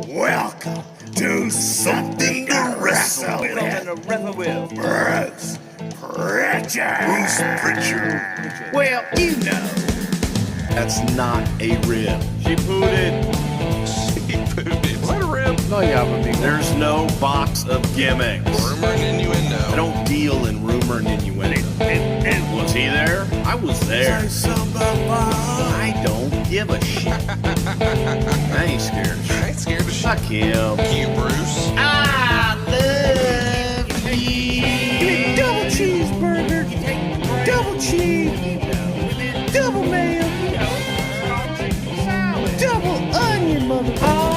Welcome to Something to Wrestle With. Bruce Pritchard. Well, you know. That's not a rib. She pooted. Is that a rib? No, There's no box of gimmicks. Rumor and innuendo. I don't deal in rumor and innuendo. And was he there? I was there. I don't give a shit. I ain't scared. I ain't scared of shit. Fuck him. You, Bruce. I love you. Give me double cheeseburger, double cheese, double mayo, double onion, motherfucker.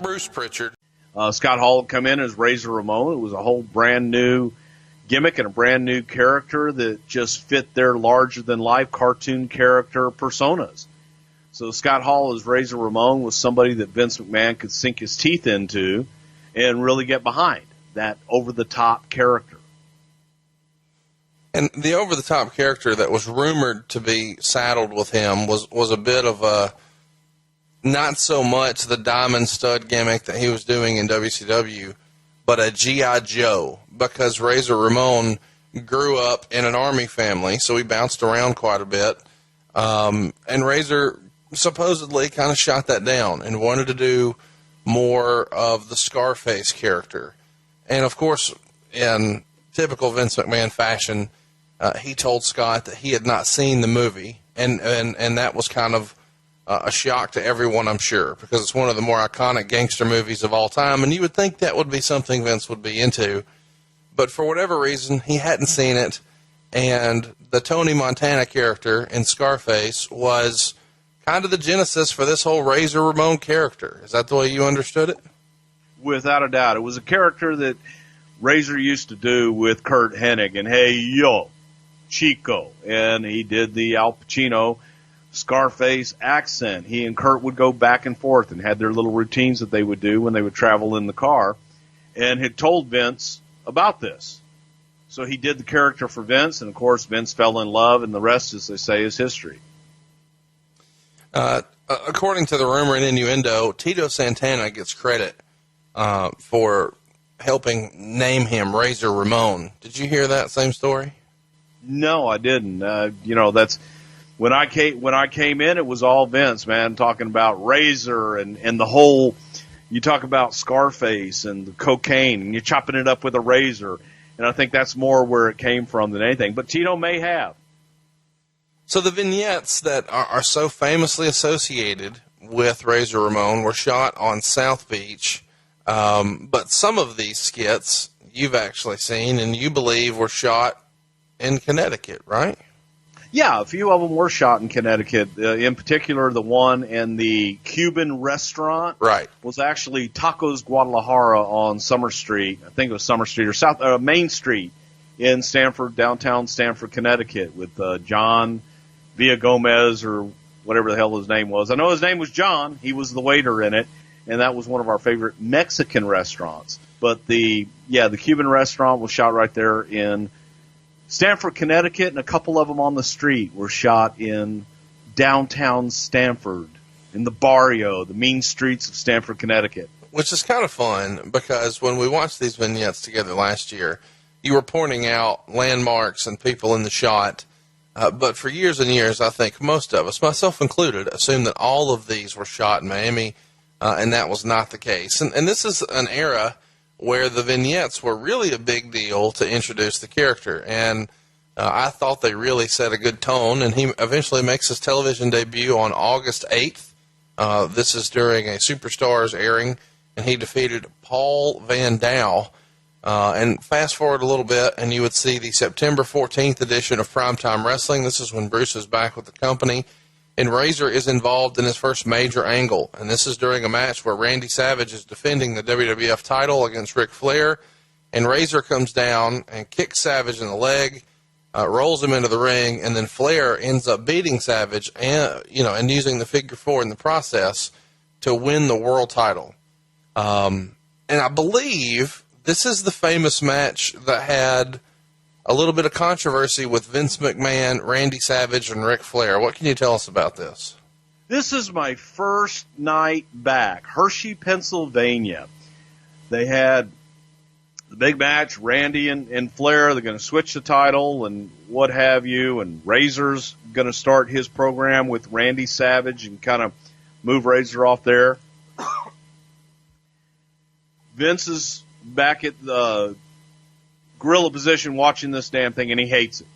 Bruce Pritchard. Scott Hall had come in as Razor Ramon. It was a whole brand new gimmick and a brand new character that just fit their larger-than-life cartoon character personas. So Scott Hall as Razor Ramon was somebody that Vince McMahon could sink his teeth into and really get behind, that over-the-top character. And the over-the-top character that was rumored to be saddled with him was a bit of a, not so much the diamond stud gimmick that he was doing in WCW, but a G.I. Joe, because Razor Ramon grew up in an army family, so he bounced around quite a bit. And Razor supposedly kind of shot that down and wanted to do more of the Scarface character. And, of course, in typical Vince McMahon fashion, he told Scott that he had not seen the movie, and that was kind of a shock to everyone, I'm sure, because it's one of the more iconic gangster movies of all time, and you would think that would be something Vince would be into. But for whatever reason, he hadn't seen it, and the Tony Montana character in Scarface was kind of the genesis for this whole Razor Ramon character. Is that the way you understood it? Without a doubt. It was a character that Razor used to do with Kurt Hennig, and hey, yo, Chico, and he did the Al Pacino Scarface accent. He and Kurt would go back and forth and had their little routines that they would do when they would travel in the car, and had told Vince about this. So he did the character for Vince, and of course Vince fell in love, and the rest, as they say, is history. According to the rumor and innuendo, Tito Santana gets credit for helping name him Razor Ramon. Did you hear that same story? No, I didn't. That's when I came in, it was all Vince, man, talking about Razor and the whole. You talk about Scarface and the cocaine, and you're chopping it up with a razor, and I think that's more where it came from than anything. But Tito may have. So the vignettes that are so famously associated with Razor Ramon were shot on South Beach, but some of these skits you've actually seen and you believe were shot in Connecticut, right? Yeah, a few of them were shot in Connecticut. In particular, the one in the Cuban restaurant was actually Tacos Guadalajara on Summer Street. I think it was Summer Street or Main Street in Stamford, downtown Stamford, Connecticut, with John Villagomez or whatever the hell his name was. I know his name was John. He was the waiter in it, and that was one of our favorite Mexican restaurants. But the Cuban restaurant was shot right there in Stamford, Connecticut, and a couple of them on the street were shot in downtown Stamford, in the barrio, the mean streets of Stamford, Connecticut. Which is kind of fun, because when we watched these vignettes together last year, you were pointing out landmarks and people in the shot, but for years and years, I think most of us, myself included, assumed that all of these were shot in Miami, and that was not the case. And this is an era where the vignettes were really a big deal to introduce the character. And I thought they really set a good tone, and he eventually makes his television debut on August 8th. This is during a Superstars airing, and he defeated Paul Van Dau. And fast forward a little bit, and you would see the September 14th edition of Primetime Wrestling. This is when Bruce is back with the company, and Razor is involved in his first major angle. And this is during a match where Randy Savage is defending the WWF title against Ric Flair, and Razor comes down and kicks Savage in the leg, rolls him into the ring, and then Flair ends up beating Savage and using the figure four in the process to win the world title. And I believe this is the famous match that had a little bit of controversy with Vince McMahon, Randy Savage, and Ric Flair. What can you tell us about this? This is my first night back, Hershey, Pennsylvania. They had the big match, Randy and Flair. They're going to switch the title and what have you, and Razor's going to start his program with Randy Savage and kind of move Razor off there. Vince is back at the gorilla position watching this damn thing, and he hates it.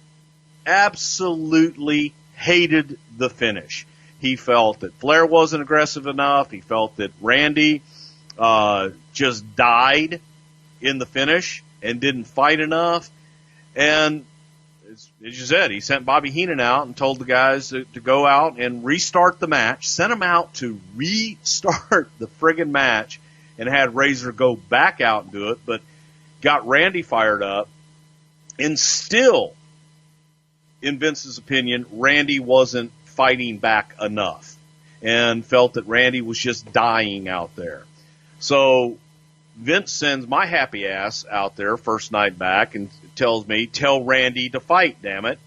Absolutely hated the finish. He felt that Flair wasn't aggressive enough. He felt that Randy just died in the finish and didn't fight enough. And as you said, he sent Bobby Heenan out and told the guys to go out and restart the match, sent him out to restart the friggin' match, and had Razor go back out and do it, but got Randy fired up. And still, in Vince's opinion, Randy wasn't fighting back enough and felt that Randy was just dying out there. So Vince sends my happy ass out there first night back and tells me, tell Randy to fight, damn it.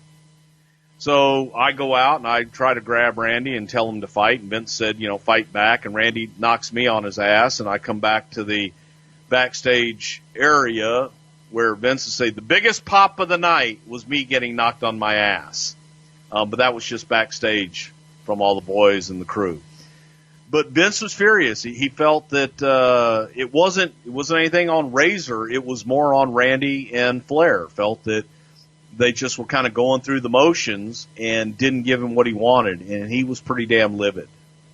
So I go out and I try to grab Randy and tell him to fight, and Vince said, fight back, and Randy knocks me on his ass, and I come back to the backstage area where Vince would say the biggest pop of the night was me getting knocked on my ass. But that was just backstage from all the boys and the crew. But Vince was furious. He felt that it wasn't anything on Razor. It was more on Randy and Flair. Felt that they just were kind of going through the motions and didn't give him what he wanted, and he was pretty damn livid.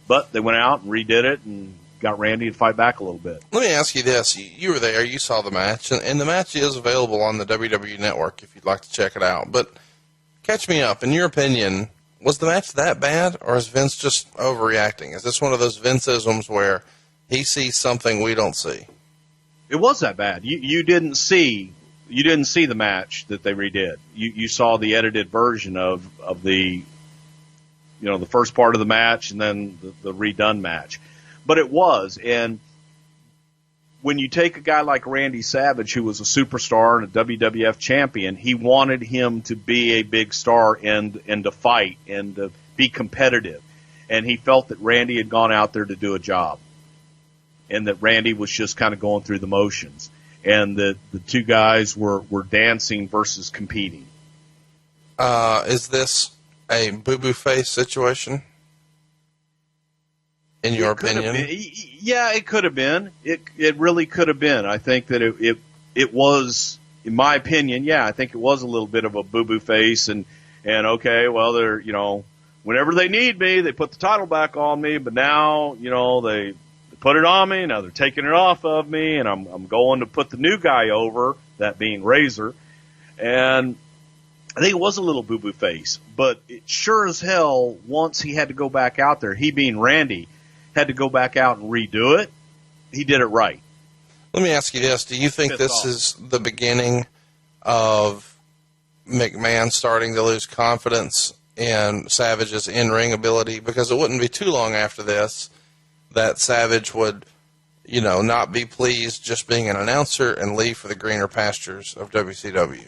But they went out and redid it and got Randy to fight back a little bit. Let me ask you this. You were there. You saw the match, and the match is available on the WWE Network if you'd like to check it out. But catch me up. In your opinion, was the match that bad, or is Vince just overreacting? Is this one of those Vince-isms where he sees something we don't see? It was that bad. You didn't see the match that they redid. You saw the edited version of the the first part of the match and then the redone match. But it was, and when you take a guy like Randy Savage, who was a superstar and a WWF champion, he wanted him to be a big star and to fight and to be competitive. And he felt that Randy had gone out there to do a job, and that Randy was just kind of going through the motions, and that the two guys were dancing versus competing. Is this a boo-boo face situation? In your opinion? Yeah, it could have been. It really could have been. I think that it was, in my opinion, yeah, I think it was a little bit of a boo-boo face, and okay, well, they're, whenever they need me, they put the title back on me, but now, they put it on me, now they're taking it off of me, and I'm going to put the new guy over, that being Razor, and I think it was a little boo-boo face, but it sure as hell, once he had to go back out there, he being Randy, had to go back out and redo it, he did it right. Let me ask you this. Do you think this is the beginning of McMahon starting to lose confidence in Savage's in-ring ability? Because it wouldn't be too long after this that Savage would, not be pleased just being an announcer and leave for the greener pastures of WCW.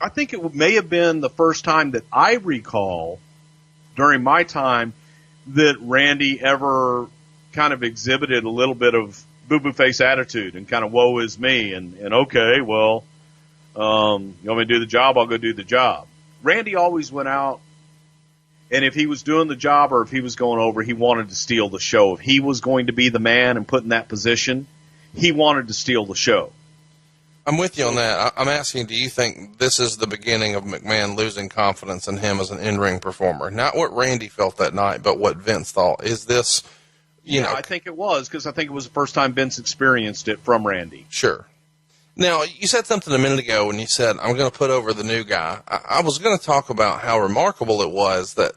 I think it may have been the first time that I recall during my time that Randy ever kind of exhibited a little bit of boo-boo face attitude and kind of woe is me and okay, well, you want me to do the job, I'll go do the job. Randy always went out, and if he was doing the job or if he was going over, he wanted to steal the show. If he was going to be the man and put in that position, he wanted to steal the show. I'm with you on that. I'm asking, do you think this is the beginning of McMahon losing confidence in him as an in-ring performer? Not what Randy felt that night, but what Vince thought. Is this, I think it was, because I think it was the first time Vince experienced it from Randy. Sure. Now, you said something a minute ago when you said, I'm going to put over the new guy. I was going to talk about how remarkable it was that,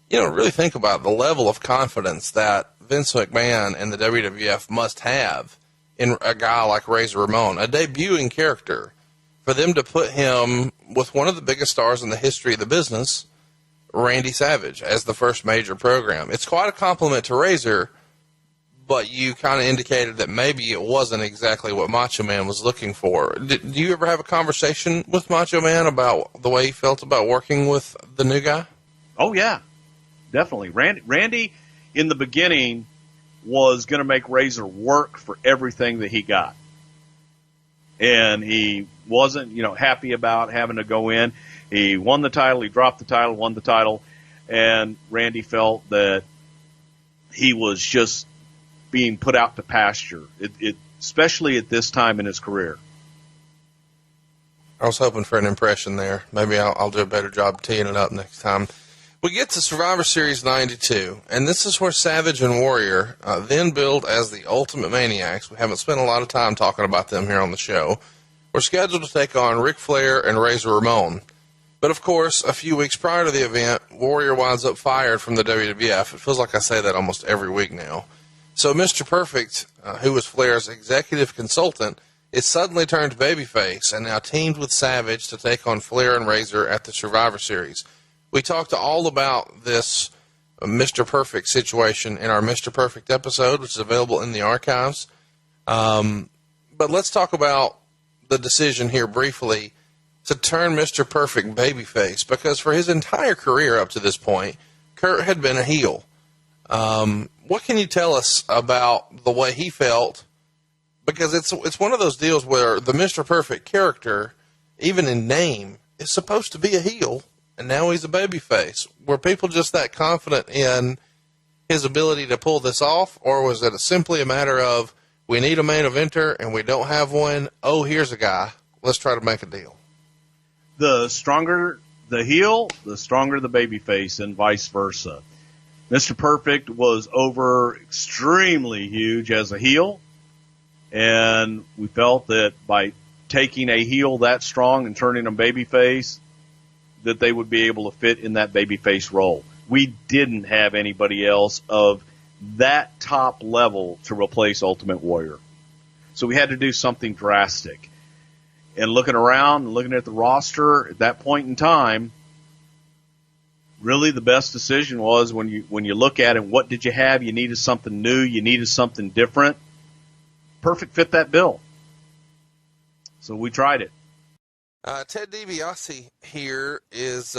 really think about the level of confidence that Vince McMahon and the WWF must have in a guy like Razor Ramon, a debuting character, for them to put him with one of the biggest stars in the history of the business, Randy Savage, as the first major program. It's quite a compliment to Razor, but you kind of indicated that maybe it wasn't exactly what Macho Man was looking for. Do you ever have a conversation with Macho Man about the way he felt about working with the new guy? Oh, yeah. definitely. Randy, in the beginning, was going to make Razor work for everything that he got. And he wasn't, happy about having to go in. He won the title, he dropped the title, won the title, and Randy felt that he was just being put out to pasture, especially at this time in his career. I was hoping for an impression there. Maybe I'll do a better job teeing it up next time. We get to Survivor Series 92, and this is where Savage and Warrior, then billed as the Ultimate Maniacs, we haven't spent a lot of time talking about them here on the show, were scheduled to take on Ric Flair and Razor Ramon. But of course, a few weeks prior to the event, Warrior winds up fired from the WWF. It feels like I say that almost every week now. So Mr. Perfect, who was Flair's executive consultant, is suddenly turned babyface and now teamed with Savage to take on Flair and Razor at the Survivor Series. We talked all about this Mr. Perfect situation in our Mr. Perfect episode, which is available in the archives. But let's talk about the decision here briefly to turn Mr. Perfect babyface, because for his entire career up to this point, Kurt had been a heel. What can you tell us about the way he felt? Because it's one of those deals where the Mr. Perfect character, even in name, is supposed to be a heel. And now he's a babyface. Were people just that confident in his ability to pull this off? Or was it simply a matter of, we need a main eventer and we don't have one? Oh, here's a guy. Let's try to make a deal. The stronger the heel, the stronger the babyface, and vice versa. Mr. Perfect was over extremely huge as a heel. And we felt that by taking a heel that strong and turning him babyface, that they would be able to fit in that babyface role. We didn't have anybody else of that top level to replace Ultimate Warrior. So we had to do something drastic. And looking around and looking at the roster at that point in time, really the best decision was when you look at it, what did you have? You needed something new. You needed something different. Perfect fit that bill. So we tried it. Ted DiBiase here is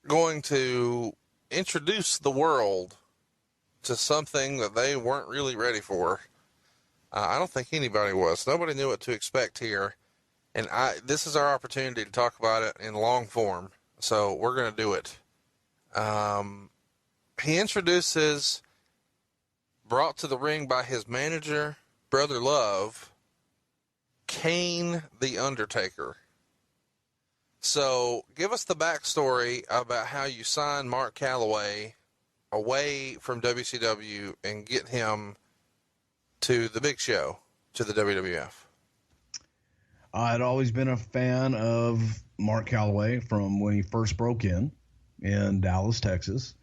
going to introduce the world to something that they weren't really ready for. I don't think anybody was. Nobody knew what to expect here. And this is our opportunity to talk about it in long form. So we're going to do it. He introduces, brought to the ring by his manager, Brother Love, Kane the Undertaker. So give us the backstory about how you signed Mark Calloway away from WCW and get him to the big show, to the WWF. I'd always been a fan of Mark Calloway from when he first broke in Dallas, Texas.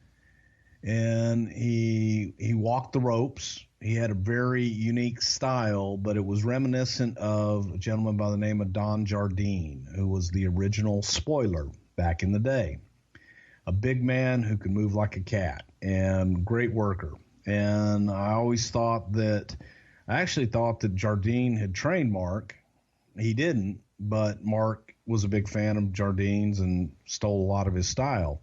And he walked the ropes. He had a very unique style, but it was reminiscent of a gentleman by the name of Don Jardine, who was the original Spoiler back in the day. A big man who could move like a cat and great worker. And I actually thought that Jardine had trained Mark. He didn't, but Mark was a big fan of Jardine's and stole a lot of his style.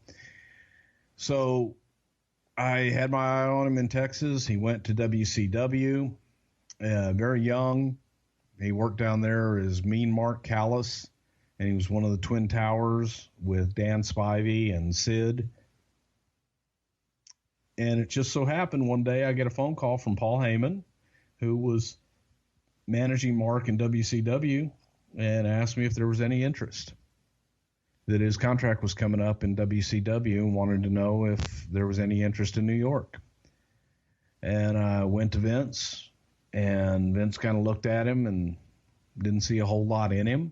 So I had my eye on him in Texas. He went to WCW, very young. He worked down there as Mean Mark Callis, and he was one of the Twin Towers with Dan Spivey and Sid. And it just so happened one day I get a phone call from Paul Heyman, who was managing Mark in WCW, and asked me if there was any interest. That his contract was coming up in WCW and wanted to know if there was any interest in New York. And I went to Vince, and Vince kind of looked at him and didn't see a whole lot in him.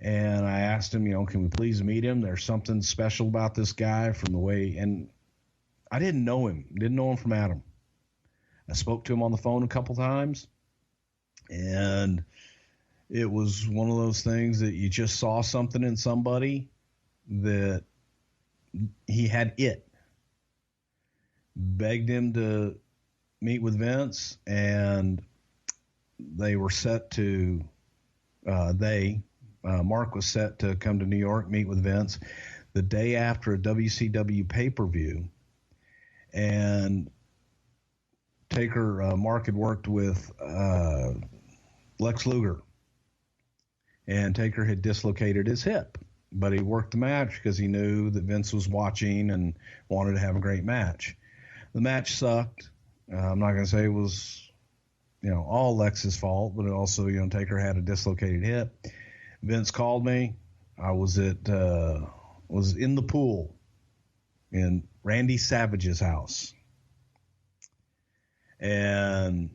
And I asked him, can we please meet him? There's something special about this guy from the way, and I didn't know him from Adam. I spoke to him on the phone a couple times, and it was one of those things that you just saw something in somebody that he had it. Begged him to meet with Vince, and they were set to, Mark was set to come to New York, meet with Vince the day after a WCW pay-per-view. And Mark had worked with Lex Luger. And Taker had dislocated his hip. But he worked the match because he knew that Vince was watching and wanted to have a great match. The match sucked. I'm not going to say it was, all Lex's fault, but also, Taker had a dislocated hip. Vince called me. I was was in the pool in Randy Savage's house. And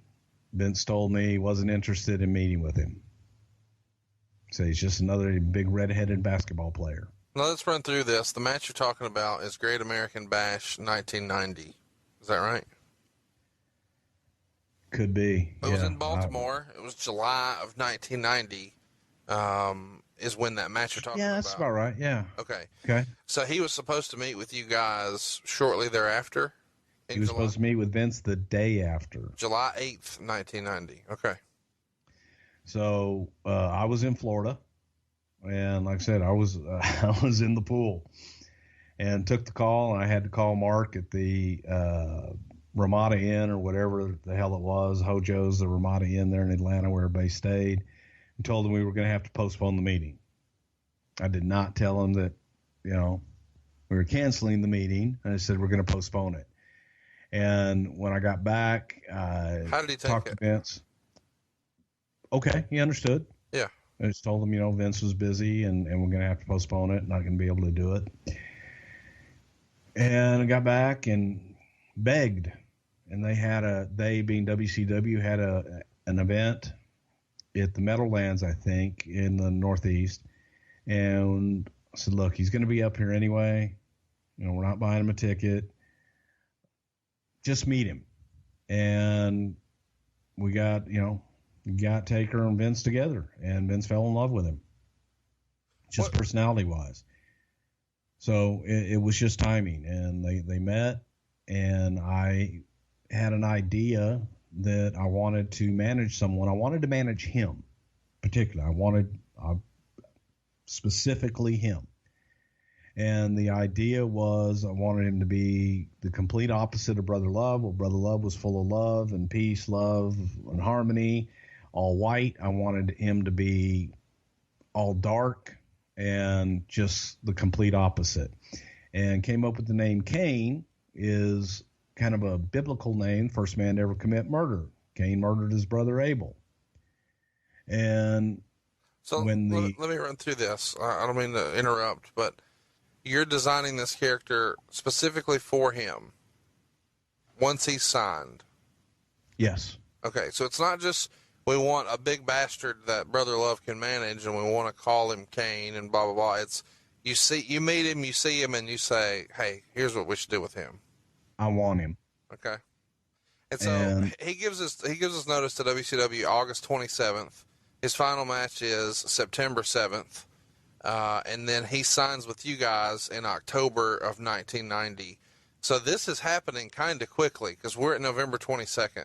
Vince told me he wasn't interested in meeting with him. So he's just another big red-headed basketball player. Now let's run through this. The match you're talking about is Great American Bash 1990. Is that right? Could be. It was in Baltimore. It was July of 1990 is when that match you're talking about. Yeah, that's about right. Yeah. Okay. Okay. So he was supposed to meet with you guys shortly thereafter? He was supposed to meet with Vince the day after. July 8th, 1990. Okay. So I was in Florida, and like I said, I was in the pool, and took the call. And I had to call Mark at the Ramada Inn or whatever the hell it was, Hojo's, the Ramada Inn there in Atlanta where everybody stayed, and told him we were going to have to postpone the meeting. I did not tell him that, we were canceling the meeting. I said we're going to postpone it. And when I got back, how did he talked to Vince. Okay, he understood. Yeah. I just told him, Vince was busy and we're going to have to postpone it, not going to be able to do it. And I got back and begged. And they being WCW, had an event at the Meadowlands, I think, in the Northeast. And I said, look, he's going to be up here anyway. We're not buying him a ticket. Just meet him. And we got Taker and Vince together, and Vince fell in love with him, just personality-wise. So it was just timing, and they met, and I had an idea that I wanted to manage someone. I wanted to manage him, particularly. I wanted specifically him. And the idea was I wanted him to be the complete opposite of Brother Love. Well, Brother Love was full of love and peace, love and harmony, all white. I wanted him to be all dark and just the complete opposite. And came up with the name Cain. Is kind of a biblical name, first man to ever commit murder. Cain murdered his brother Abel. And so let me run through this. I don't mean to interrupt, but you're designing this character specifically for him once he's signed. Yes. Okay, so it's not just we want a big bastard that Brother Love can manage and we want to call him Cain and blah, blah, blah. It's you meet him, you see him, and you say, hey, here's what we should do with him. I want him. Okay. And so he gives us notice to WCW August 27th. His final match is September 7th. And then he signs with you guys in October of 1990. So this is happening kind of quickly because we're at November 22nd.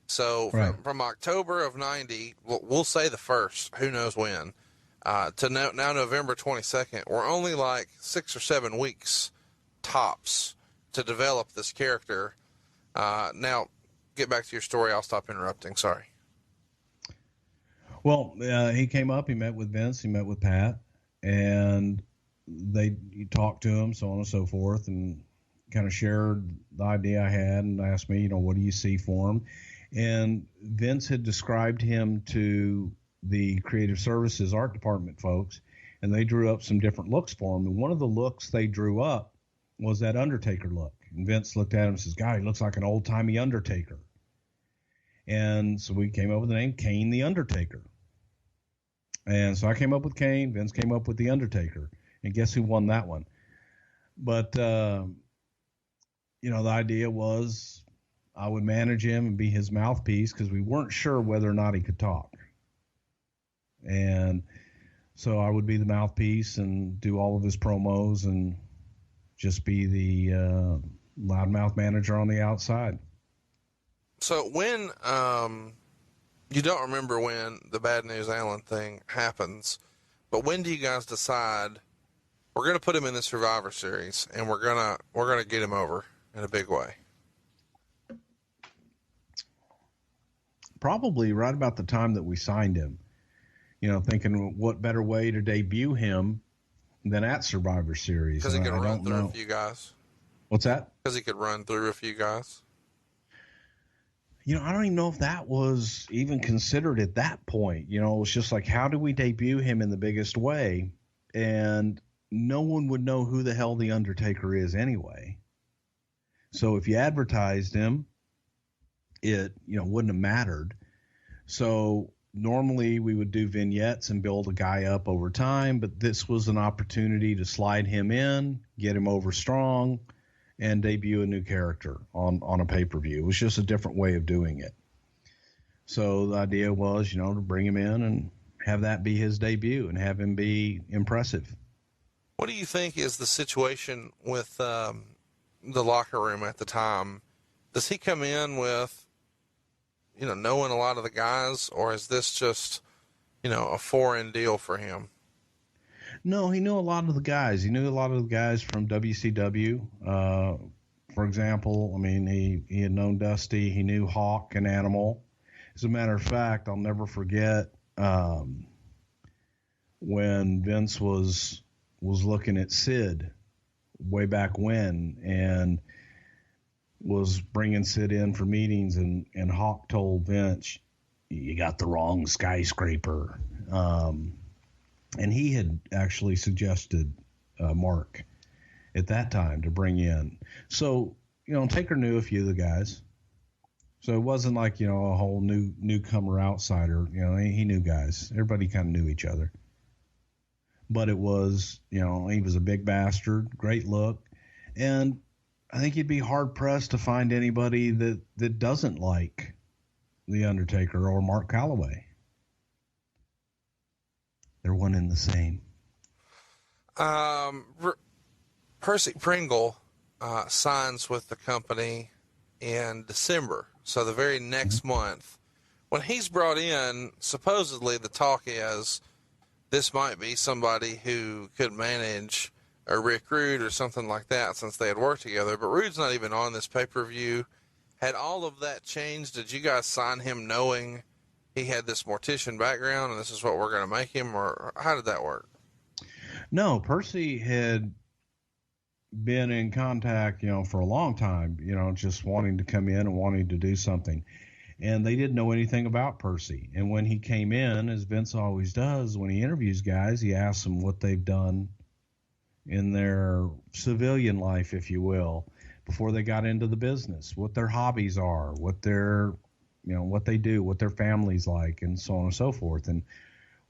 So from October of 90, we'll say the 1st, who knows when, to now November 22nd, we're only like 6 or 7 weeks tops to develop this character. Now, get back to your story. I'll stop interrupting. Sorry. Well, he came up, he met with Vince, he met with Pat, and they talked to him, so on and so forth, and kind of shared the idea I had and asked me, what do you see for him? And Vince had described him to the creative services art department folks, and they drew up some different looks for him. And one of the looks they drew up was that Undertaker look. And Vince looked at him and says, God, he looks like an old-timey Undertaker. And so we came up with the name Cain the Undertaker. And so I came up with Cain, Vince came up with the Undertaker. And guess who won that one? But, the idea was I would manage him and be his mouthpiece because we weren't sure whether or not he could talk. And so I would be the mouthpiece and do all of his promos and just be the loudmouth manager on the outside. So when you don't remember when the Bad News Allen thing happens, But when do you guys decide we're going to put him in the Survivor Series and we're gonna get him over in a big way? Probably right about the time that we signed him. Thinking what better way to debut him than at Survivor Series. Because he could run through a few guys. What's that? Because he could run through a few guys. I don't even know if that was even considered at that point. It was just like, how do we debut him in the biggest way? And no one would know who the hell The Undertaker is anyway. So if you advertised him, it, wouldn't have mattered. So normally we would do vignettes and build a guy up over time, but this was an opportunity to slide him in, get him over strong, and debut a new character on a pay-per-view. It was just a different way of doing it. So the idea was, to bring him in and have that be his debut and have him be impressive. What do you think is the situation with the locker room at the time? Does he come in with, knowing a lot of the guys, or is this just, a foreign deal for him? No, he knew a lot of the guys. He knew a lot of the guys from WCW. For example, he had known Dusty. He knew Hawk and Animal. As a matter of fact, I'll never forget when Vince was looking at Sid way back when and was bringing Sid in for meetings, and Hawk told Vince, "You got the wrong skyscraper." And he had actually suggested Mark at that time to bring in. So, Taker knew a few of the guys. So it wasn't like, a whole newcomer outsider. He knew guys. Everybody kind of knew each other. But it was, he was a big bastard, great look. And I think you'd be hard-pressed to find anybody that doesn't like The Undertaker or Mark Calloway. They're one and the same. Percy Pringle signs with the company in December, so the very next month. When he's brought in, supposedly the talk is this might be somebody who could manage or recruit or something like that, since they had worked together. But Rude's not even on this pay-per-view. Had all of that changed? Did you guys sign him knowing he had this mortician background and this is what we're going to make him, or how did that work? No, Percy had been in contact, for a long time, just wanting to come in and wanting to do something. And they didn't know anything about Percy. And when he came in, as Vince always does, when he interviews guys, he asks them what they've done in their civilian life, if you will, before they got into the business, what their hobbies are, what their what they do, what their family's like, and so on and so forth. And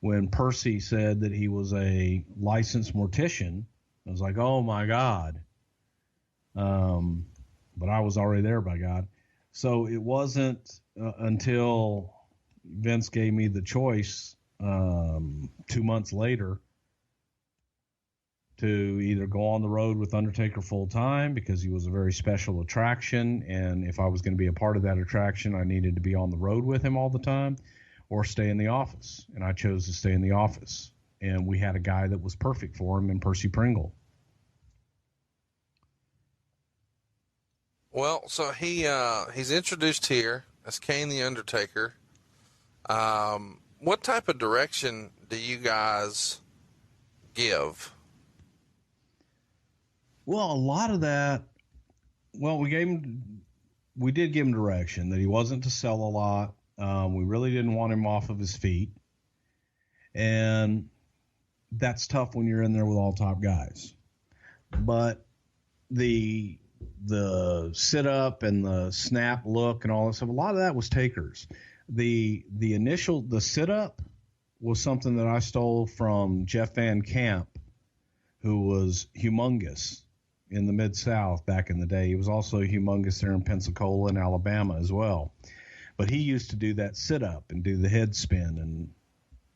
when Percy said that he was a licensed mortician, I was like, oh my God. But I was already there, by God. So it wasn't until Vince gave me the choice 2 months later to either go on the road with Undertaker full time, because he was a very special attraction, and if I was going to be a part of that attraction, I needed to be on the road with him all the time, or stay in the office. And I chose to stay in the office. And we had a guy that was perfect for him in Percy Pringle. Well, so he's introduced here as Kane the Undertaker. What type of direction do you guys give? Well, a lot of that, we did give him direction that he wasn't to sell a lot. We really didn't want him off of his feet. And that's tough when you're in there with all top guys. But the sit up and the snap look and all that stuff, a lot of that was Taker's. The sit up was something that I stole from Jeff Van Camp, who was humongous in the Mid-South back in the day. He was also humongous there in Pensacola and Alabama as well. But he used to do that sit up and do the head spin and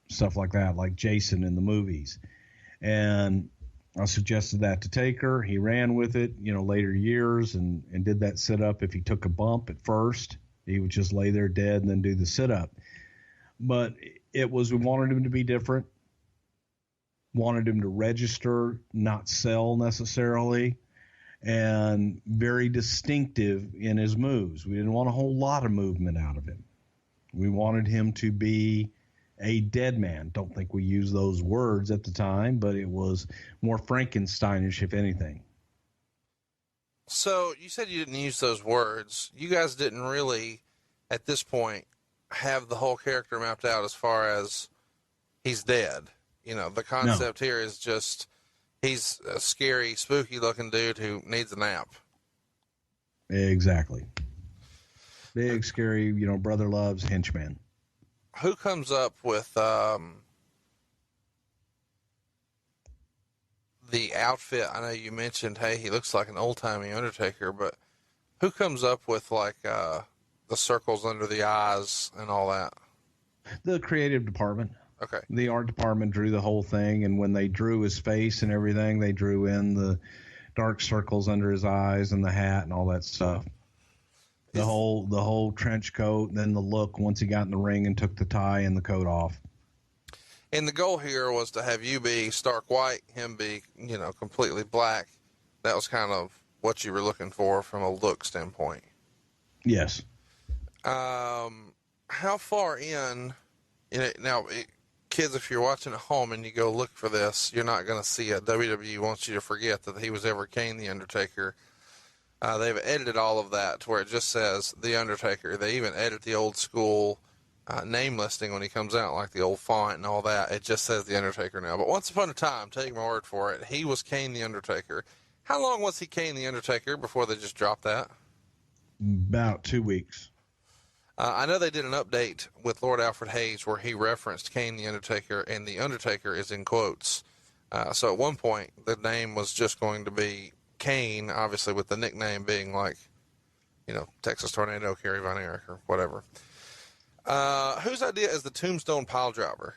stuff like that, like Jason in the movies. And I suggested that to Taker. He ran with it, later years and did that sit up. If he took a bump at first, he would just lay there dead and then do the sit up. But it was, we wanted him to be different. wanted him to register, not sell necessarily, and very distinctive in his moves. We didn't want a whole lot of movement out of him. We wanted him to be a dead man. Don't think we used those words at the time, but it was more Frankensteinish, if anything. So you said you didn't use those words. You guys didn't really, at this point, have the whole character mapped out as far as he's dead. You know, the concept here is just he's a scary, spooky-looking dude who needs a nap. Exactly. Big, scary, brother loves henchman. Who comes up with the outfit? I know you mentioned, hey, he looks like an old-timey Undertaker, but who comes up with, like, the circles under the eyes and all that? The creative department. Okay. The art department drew the whole thing, and when they drew his face and everything, they drew in the dark circles under his eyes and the hat and all that stuff. The whole trench coat, and then the look once he got in the ring and took the tie and the coat off. And the goal here was to have you be stark white, him be, completely black. That was kind of what you were looking for from a look standpoint. Yes. How far in, kids, if you're watching at home and you go look for this, you're not going to see it. WWE wants you to forget that he was ever Kane the Undertaker. They've edited all of that to where it just says The Undertaker. They even edit the old school name listing when he comes out, like the old font and all that. It just says The Undertaker now. But once upon a time, take my word for it, he was Kane the Undertaker. How long was he Kane the Undertaker before they just dropped that? About 2 weeks. I know they did an update with Lord Alfred Hayes where he referenced Kane the Undertaker, and the Undertaker is in quotes. So at one point, the name was just going to be Kane, obviously with the nickname being like, Texas Tornado, Kerry Von Erich, or whatever. Whose idea is the Tombstone Pile Driver?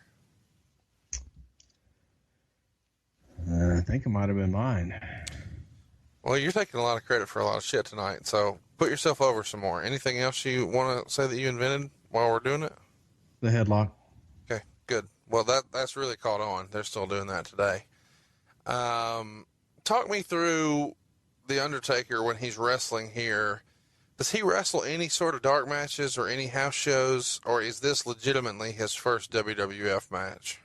I think it might have been mine. Well, you're taking a lot of credit for a lot of shit tonight, so put yourself over some more. Anything else you want to say that you invented while we're doing it? The headlock. Okay, good. Well, that's really caught on. They're still doing that today. Talk me through The Undertaker when he's wrestling here. Does he wrestle any sort of dark matches or any house shows, or is this legitimately his first WWF match?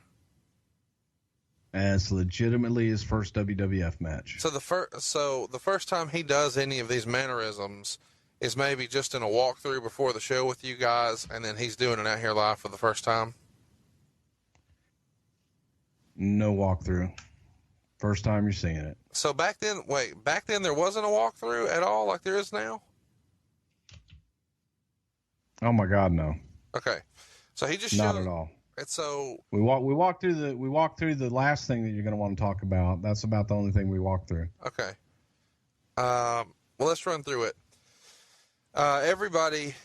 As legitimately his first WWF match. So the first time he does any of these mannerisms is maybe just in a walkthrough before the show with you guys, and then he's doing it out here live for the first time? No walkthrough. First time you're seeing it. So back then there wasn't a walkthrough at all like there is now? Oh my God, no. Okay. So he just not at all. And so we walked through the last thing that you're going to want to talk about. That's about the only thing we walked through. Okay. Well, let's run through it. Everybody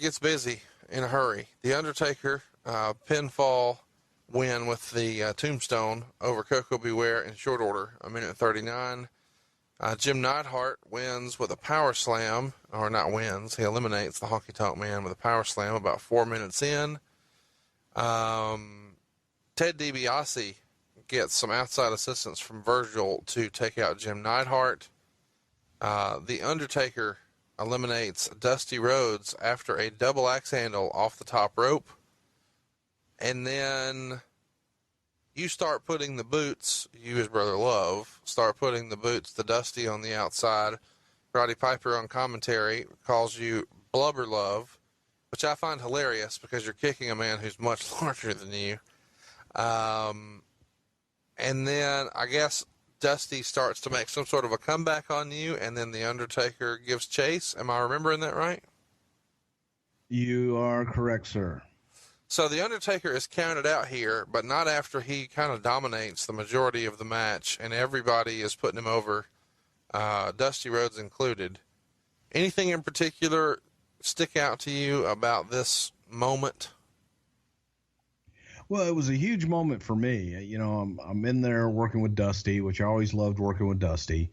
gets busy in a hurry. The Undertaker pinfall win with the tombstone over Coco Beware in short order, 1:39. Jim Neidhart wins with a power slam, or not wins, he eliminates the Honky Tonk Man with a power slam about 4 minutes in. Ted DiBiase gets some outside assistance from Virgil to take out Jim Neidhart. The Undertaker eliminates Dusty Rhodes after a double axe handle off the top rope. And then you start putting the boots, you his brother Love, start putting the boots to Dusty on the outside. Roddy Piper on commentary calls you Blubber Love, which I find hilarious because you're kicking a man who's much larger than you. And then I guess Dusty starts to make some sort of a comeback on you, and then the Undertaker gives chase. Am I remembering that right? You are correct, sir. So the Undertaker is counted out here, but not after he kind of dominates the majority of the match, and everybody is putting him over, Dusty Rhodes included. Anything in particular stick out to you about this moment? Well, it was a huge moment for me. I'm in there working with Dusty, which I always loved working with Dusty,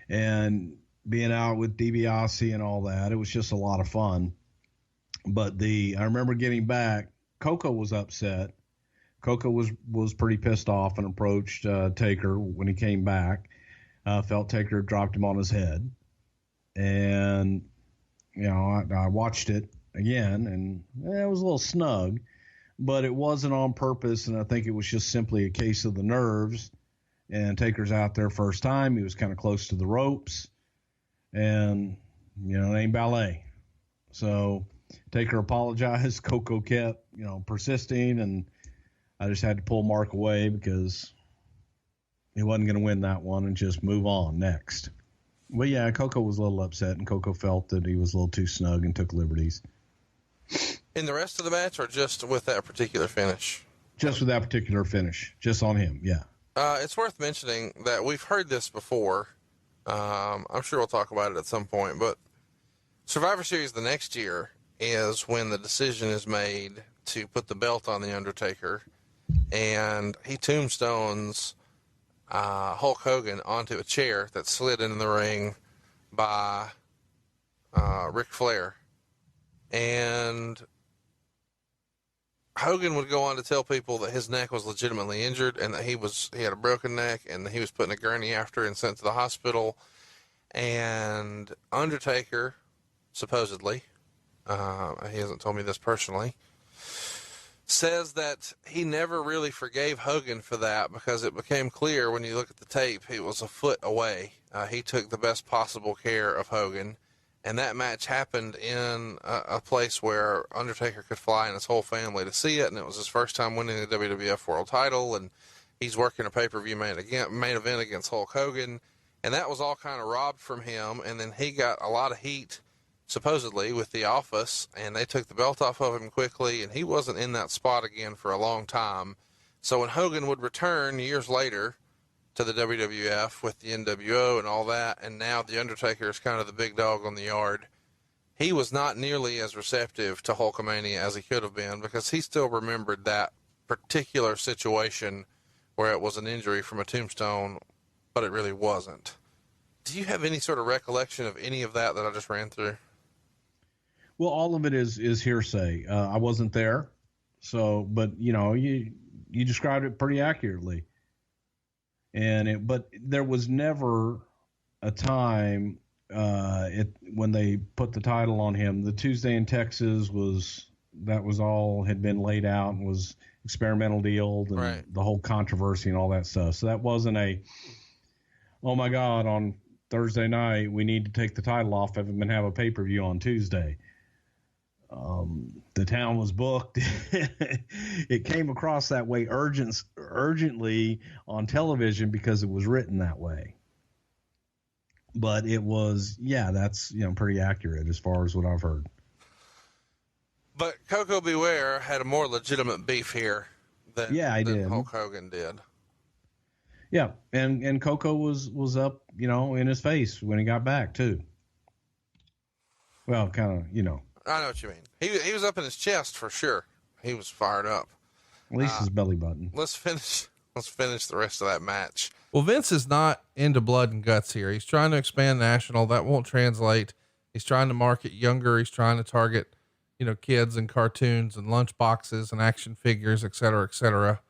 and being out with DiBiase and all that. It was just a lot of fun. But I remember getting back. Coco was upset Coco was pretty pissed off and approached Taker when he came back. Felt Taker dropped him on his head. And, I watched it again, and it was a little snug. But it wasn't on purpose, and I think it was just simply a case of the nerves. And Taker's out there first time. He was kind of close to the ropes. And, it ain't ballet. So Taker apologized. Coco kept, persisting, and I just had to pull Mark away because he wasn't going to win that one and just move on next. But, yeah, Coco was a little upset, and Coco felt that he was a little too snug and took liberties. In the rest of the match, or just with that particular finish? Just with that particular finish. Just on him, yeah. It's worth mentioning that we've heard this before. I'm sure we'll talk about it at some point, but Survivor Series the next year is when the decision is made to put the belt on The Undertaker, and he tombstones Hulk Hogan onto a chair that slid into the ring by Ric Flair. And Hogan would go on to tell people that his neck was legitimately injured and that he had a broken neck and that he was put in a gurney after and sent to the hospital. And Undertaker, supposedly, he hasn't told me this personally, says that he never really forgave Hogan for that because it became clear when you look at the tape, he was a foot away. He took the best possible care of Hogan. And that match happened in a place where Undertaker could fly and his whole family to see it. And it was his first time winning the WWF World title. And he's working a pay-per-view main event against Hulk Hogan. And that was all kind of robbed from him. And then he got a lot of heat, supposedly, with the Office. And they took the belt off of him quickly. And he wasn't in that spot again for a long time. So when Hogan would return years later to the WWF with the NWO and all that, and now the Undertaker is kind of the big dog on the yard, he was not nearly as receptive to Hulkamania as he could have been because he still remembered that particular situation where it was an injury from a tombstone, but it really wasn't. Do you have any sort of recollection of any of that I just ran through? Well, all of it is hearsay. I wasn't there, so, but you described it pretty accurately. But there was never a time when they put the title on him. The Tuesday in Texas was all had been laid out and was experimental deal and right. The whole controversy and all that stuff. So that wasn't oh my God, on Thursday night we need to take the title off of him and have a pay-per-view on Tuesday. The town was booked. It came across that way urgently on television because it was written that way. But it was, that's, pretty accurate as far as what I've heard. But Coco Beware had a more legitimate beef here than Hulk Hogan did. Yeah. And Coco was up, in his face when he got back too. Well, kind of, I know what you mean. He was up in his chest for sure. He was fired up. At least his belly button. Let's finish the rest of that match. Well, Vince is not into blood and guts here. He's trying to expand national. That won't translate. He's trying to market younger. He's trying to target, kids and cartoons and lunch boxes and action figures, et cetera, et cetera.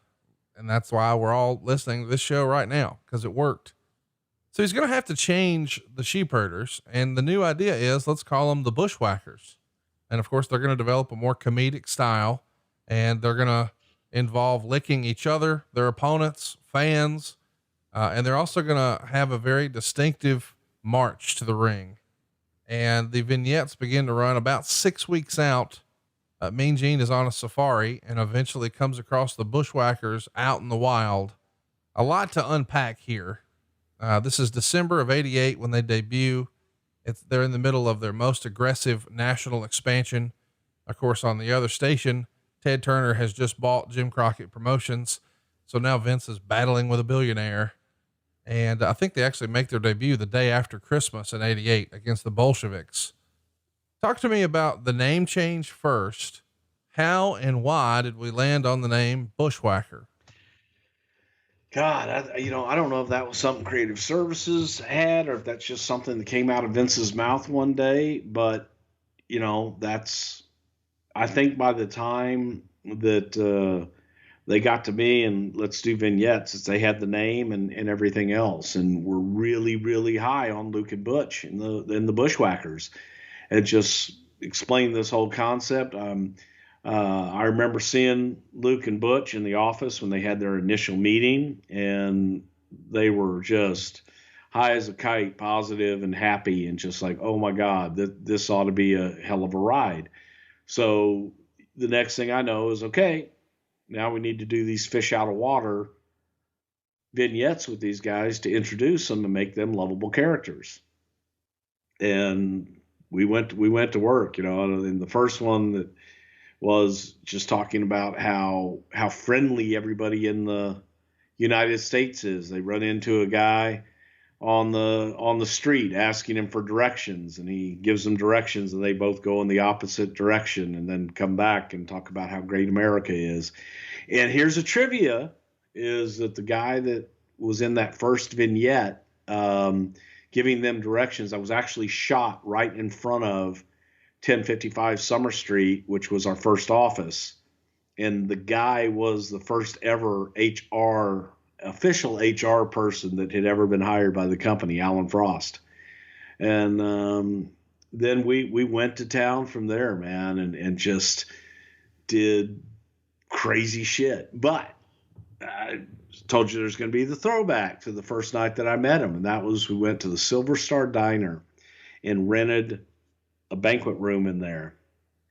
And that's why we're all listening to this show right now, because it worked. So he's going to have to change the sheep herders. And the new idea is, let's call them the bushwhackers. And of course, they're going to develop a more comedic style, and they're going to involve licking each other, their opponents, fans. And they're also going to have a very distinctive march to the ring. And the vignettes begin to run about 6 weeks out. Mean Gene is on a safari and eventually comes across the bushwhackers out in the wild. A lot to unpack here. This is December of '88 when they debut. They're in the middle of their most aggressive national expansion. Of course, on the other station, Ted Turner has just bought Jim Crockett Promotions. So now Vince is battling with a billionaire. And I think they actually make their debut the day after Christmas in '88 against the Bolsheviks. Talk to me about the name change first. How and why did we land on the name Bushwhacker? God, I don't know if that was something Creative Services had, or if that's just something that came out of Vince's mouth one day. But, I think by the time that they got to me and let's do vignettes. As they had the name and everything else, and we're really, really high on Luke and Butch and the Bushwhackers. And just explained this whole concept. I remember seeing Luke and Butch in the office when they had their initial meeting, and they were just high as a kite, positive and happy, and just like, oh my God, this ought to be a hell of a ride. So the next thing I know is, okay, now we need to do these fish out of water vignettes with these guys to introduce them and make them lovable characters. And we went to work, in the first one that was just talking about how friendly everybody in the United States is. They run into a guy on the street asking him for directions, and he gives them directions, and they both go in the opposite direction and then come back and talk about how great America is. And here's a trivia, is that the guy that was in that first vignette giving them directions, I was actually shot right in front of 1055 Summer Street, which was our first office. And the guy was the first ever official HR person that had ever been hired by the company, Alan Frost. And then we went to town from there, man, and just did crazy shit. But I told you there's going to be the throwback to the first night that I met him. And that was, we went to the Silver Star Diner and rented a banquet room in there.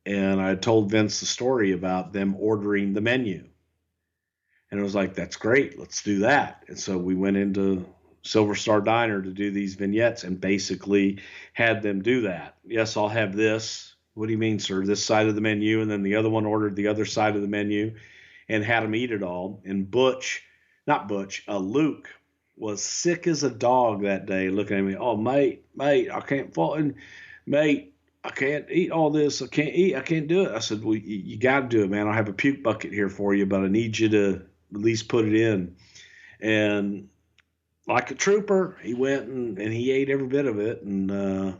And I told Vince the story about them ordering the menu. And it was like, that's great, let's do that. And so we went into Silver Star Diner to do these vignettes and basically had them do that. Yes, I'll have this. What do you mean, sir? This side of the menu. And then the other one ordered the other side of the menu and had them eat it all. And Luke was sick as a dog that day, looking at me. Oh, mate, I can't fall in. Mate, I can't eat all this. I can't do it. I said, well, you got to do it, man. I'll have a puke bucket here for you, but I need you to at least put it in. And like a trooper, he went and he ate every bit of it, and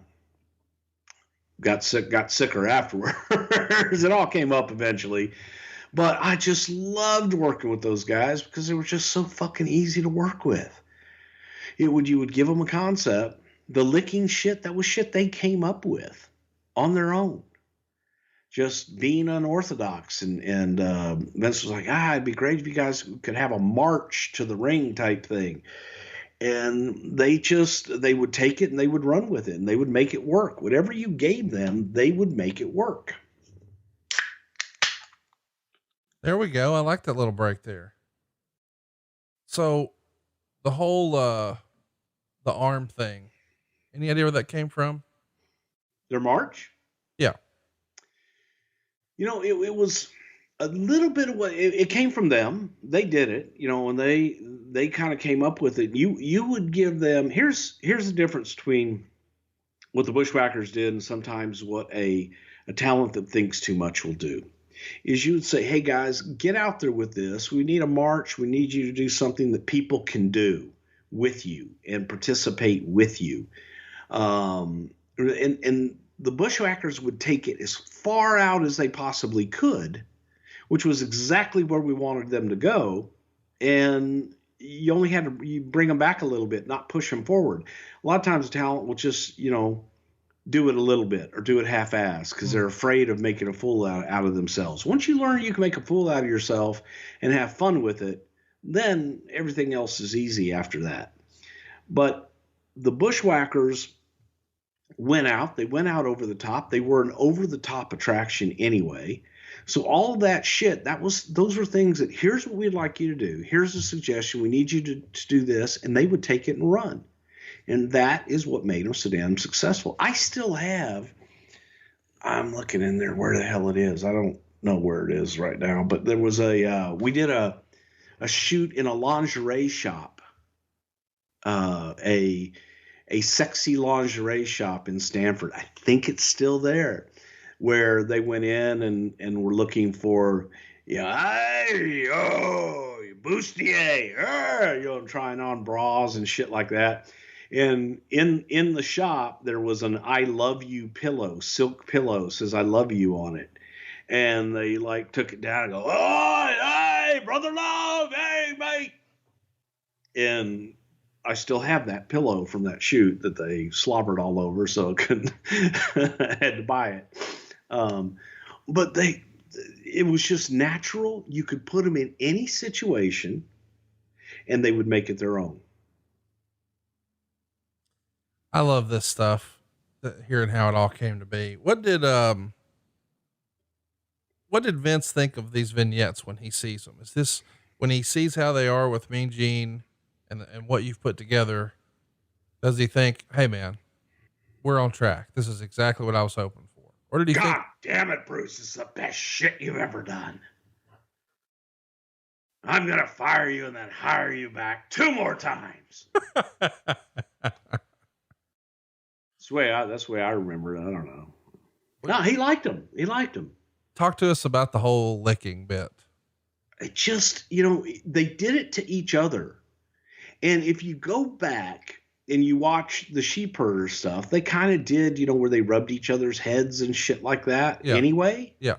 got sicker afterwards. It all came up eventually. But I just loved working with those guys because they were just so fucking easy to work with. You would give them a concept. The licking shit, that was shit they came up with on their own. Just being unorthodox. And Vince was like, it'd be great if you guys could have a march to the ring type thing. And they would take it and they would run with it and they would make it work. Whatever you gave them, they would make it work. There we go. I like that little break there. So the whole, the arm thing, any idea where that came from? Their march? Yeah. It was a little bit of what it came from them. They did it, and they kind of came up with it. You would give them, here's the difference between what the Bushwhackers did and sometimes what a talent that thinks too much will do. Is you would say, hey guys, get out there with this. We need a march. We need you to do something that people can do with you and participate with you. And the Bushwhackers would take it as far out as they possibly could, which was exactly where we wanted them to go. And you only had to bring them back a little bit, not push them forward. A lot of times talent will just, do it a little bit or do it half-assed because they're afraid of making a fool out of themselves. Once you learn you can make a fool out of yourself and have fun with it, then everything else is easy after that. But the Bushwhackers went out. They went out over the top. They were an over-the-top attraction anyway. So all of that shit, those were things that, here's what we'd like you to do. Here's a suggestion. We need you to do this. And they would take it and run. And that is what made them so damn successful. I still have, I'm looking in there where the hell it is. I don't know where it is right now, but there was we did a shoot in a lingerie shop, a sexy lingerie shop in Stanford. I think it's still there, where they went in and were looking for, bustier, trying on bras and shit like that. And in the shop, there was an I love you pillow, silk pillow, says I love you on it. And they took it down and go, oh, hey, brother, Brother Love, hey, mate. And I still have that pillow from that shoot that they slobbered all over, so I couldn't, I had to buy it. But it was just natural. You could put them in any situation and they would make it their own. I love this stuff, hearing how it all came to be. What did Vince think of these vignettes when he sees them? Is this when he sees how they are with Mean Gene and what you've put together? Does he think, hey man, we're on track. This is exactly what I was hoping for. Or did he think, God damn it, Bruce, this is the best shit you've ever done. I'm going to fire you and then hire you back 2 more times. That's the way I remember it. I don't know. No, he liked him. He liked him. Talk to us about the whole licking bit. It just, they did it to each other. And if you go back and you watch the sheep herder stuff, they kind of did, where they rubbed each other's heads and shit like that anyway. Yeah.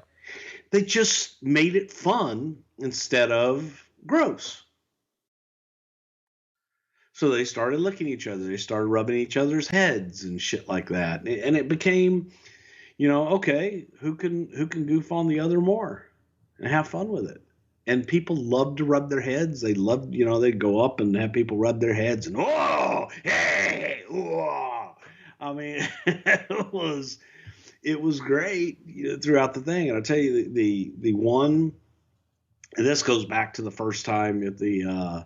They just made it fun instead of gross. So they started licking each other. They started rubbing each other's heads and shit like that. And it became, okay, who can goof on the other more and have fun with it? And people loved to rub their heads. They loved, they'd go up and have people rub their heads and, oh, hey, oh. I mean, it was great throughout the thing. And I'll tell you the one, and this goes back to the first time at the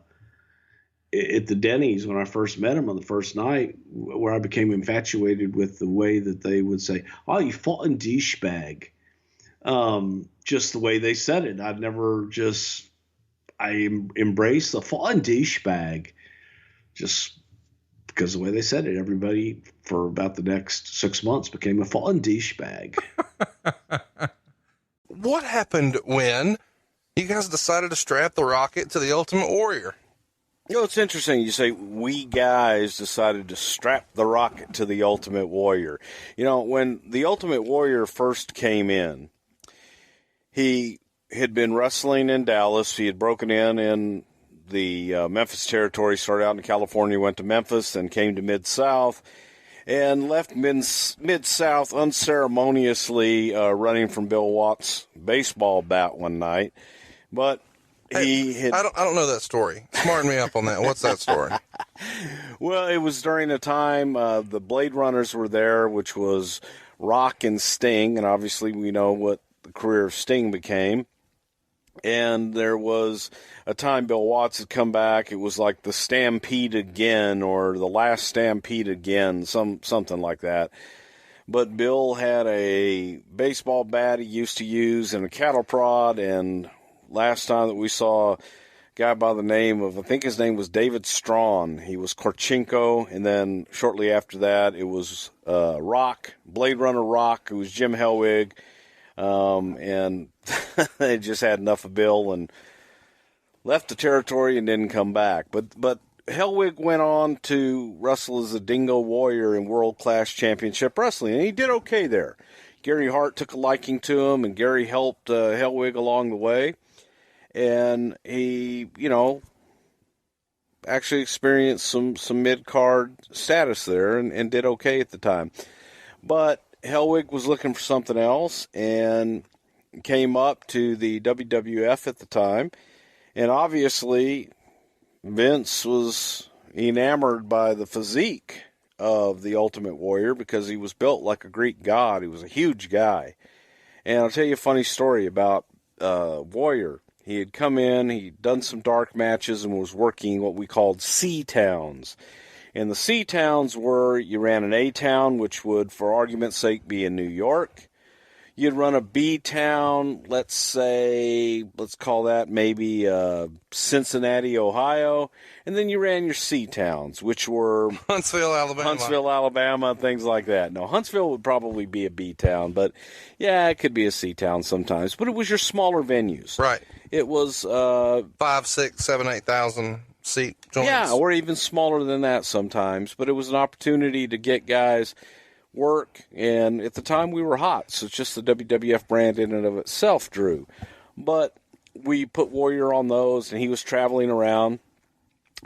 Denny's when I first met him on the first night, where I became infatuated with the way that they would say, "Oh, you fucking douchebag." Just the way they said it. I embraced the fucking douchebag just because the way they said it. Everybody for about the next 6 months became a fucking douchebag. What happened when you guys decided to strap the Rocket to the Ultimate Warrior? It's interesting. You say we guys decided to strap the Rocket to the Ultimate Warrior. When the Ultimate Warrior first came in, he had been wrestling in Dallas. He had broken in the Memphis territory, started out in California, went to Memphis, then came to Mid-South, and left Mid-South unceremoniously running from Bill Watts' baseball bat one night. But I don't know that story. Smarten me up on that. What's that story? Well, it was during a time the Blade Runners were there, which was Rock and Sting, and obviously we know what the career of Sting became. And there was a time Bill Watts had come back. It was like the Stampede Again or the Last Stampede Again, something like that. But Bill had a baseball bat he used to use and a cattle prod, and last time that we saw a guy by the name of, I think his name was David Strawn. He was Korchenko, and then shortly after that, it was Rock, Blade Runner Rock. It was Jim Hellwig, and they just had enough of Bill and left the territory and didn't come back. But Hellwig went on to wrestle as a Dingo Warrior in World Class Championship Wrestling, and he did okay there. Gary Hart took a liking to him, and Gary helped Hellwig along the way. And he, actually experienced some mid-card status there and did okay at the time. But Hellwig was looking for something else and came up to the WWF at the time. And obviously, Vince was enamored by the physique of the Ultimate Warrior because he was built like a Greek god. He was a huge guy. And I'll tell you a funny story about Warrior. He had come in, he'd done some dark matches and was working what we called C-Towns. And the C-Towns were, you ran an A-Town, which would, for argument's sake, be in New York. You'd run a B-Town, let's call that maybe Cincinnati, Ohio. And then you ran your C-Towns, which were Huntsville, Alabama, things like that. No, Huntsville would probably be a B-Town, but yeah, it could be a C-Town sometimes. But it was your smaller venues. Right. It was 5, 6, 7, 8,000 seat joints. Yeah, or even smaller than that sometimes. But it was an opportunity to get guys work, and at the time we were hot, so it's just the WWF brand in and of itself drew. But we put Warrior on those, and he was traveling around.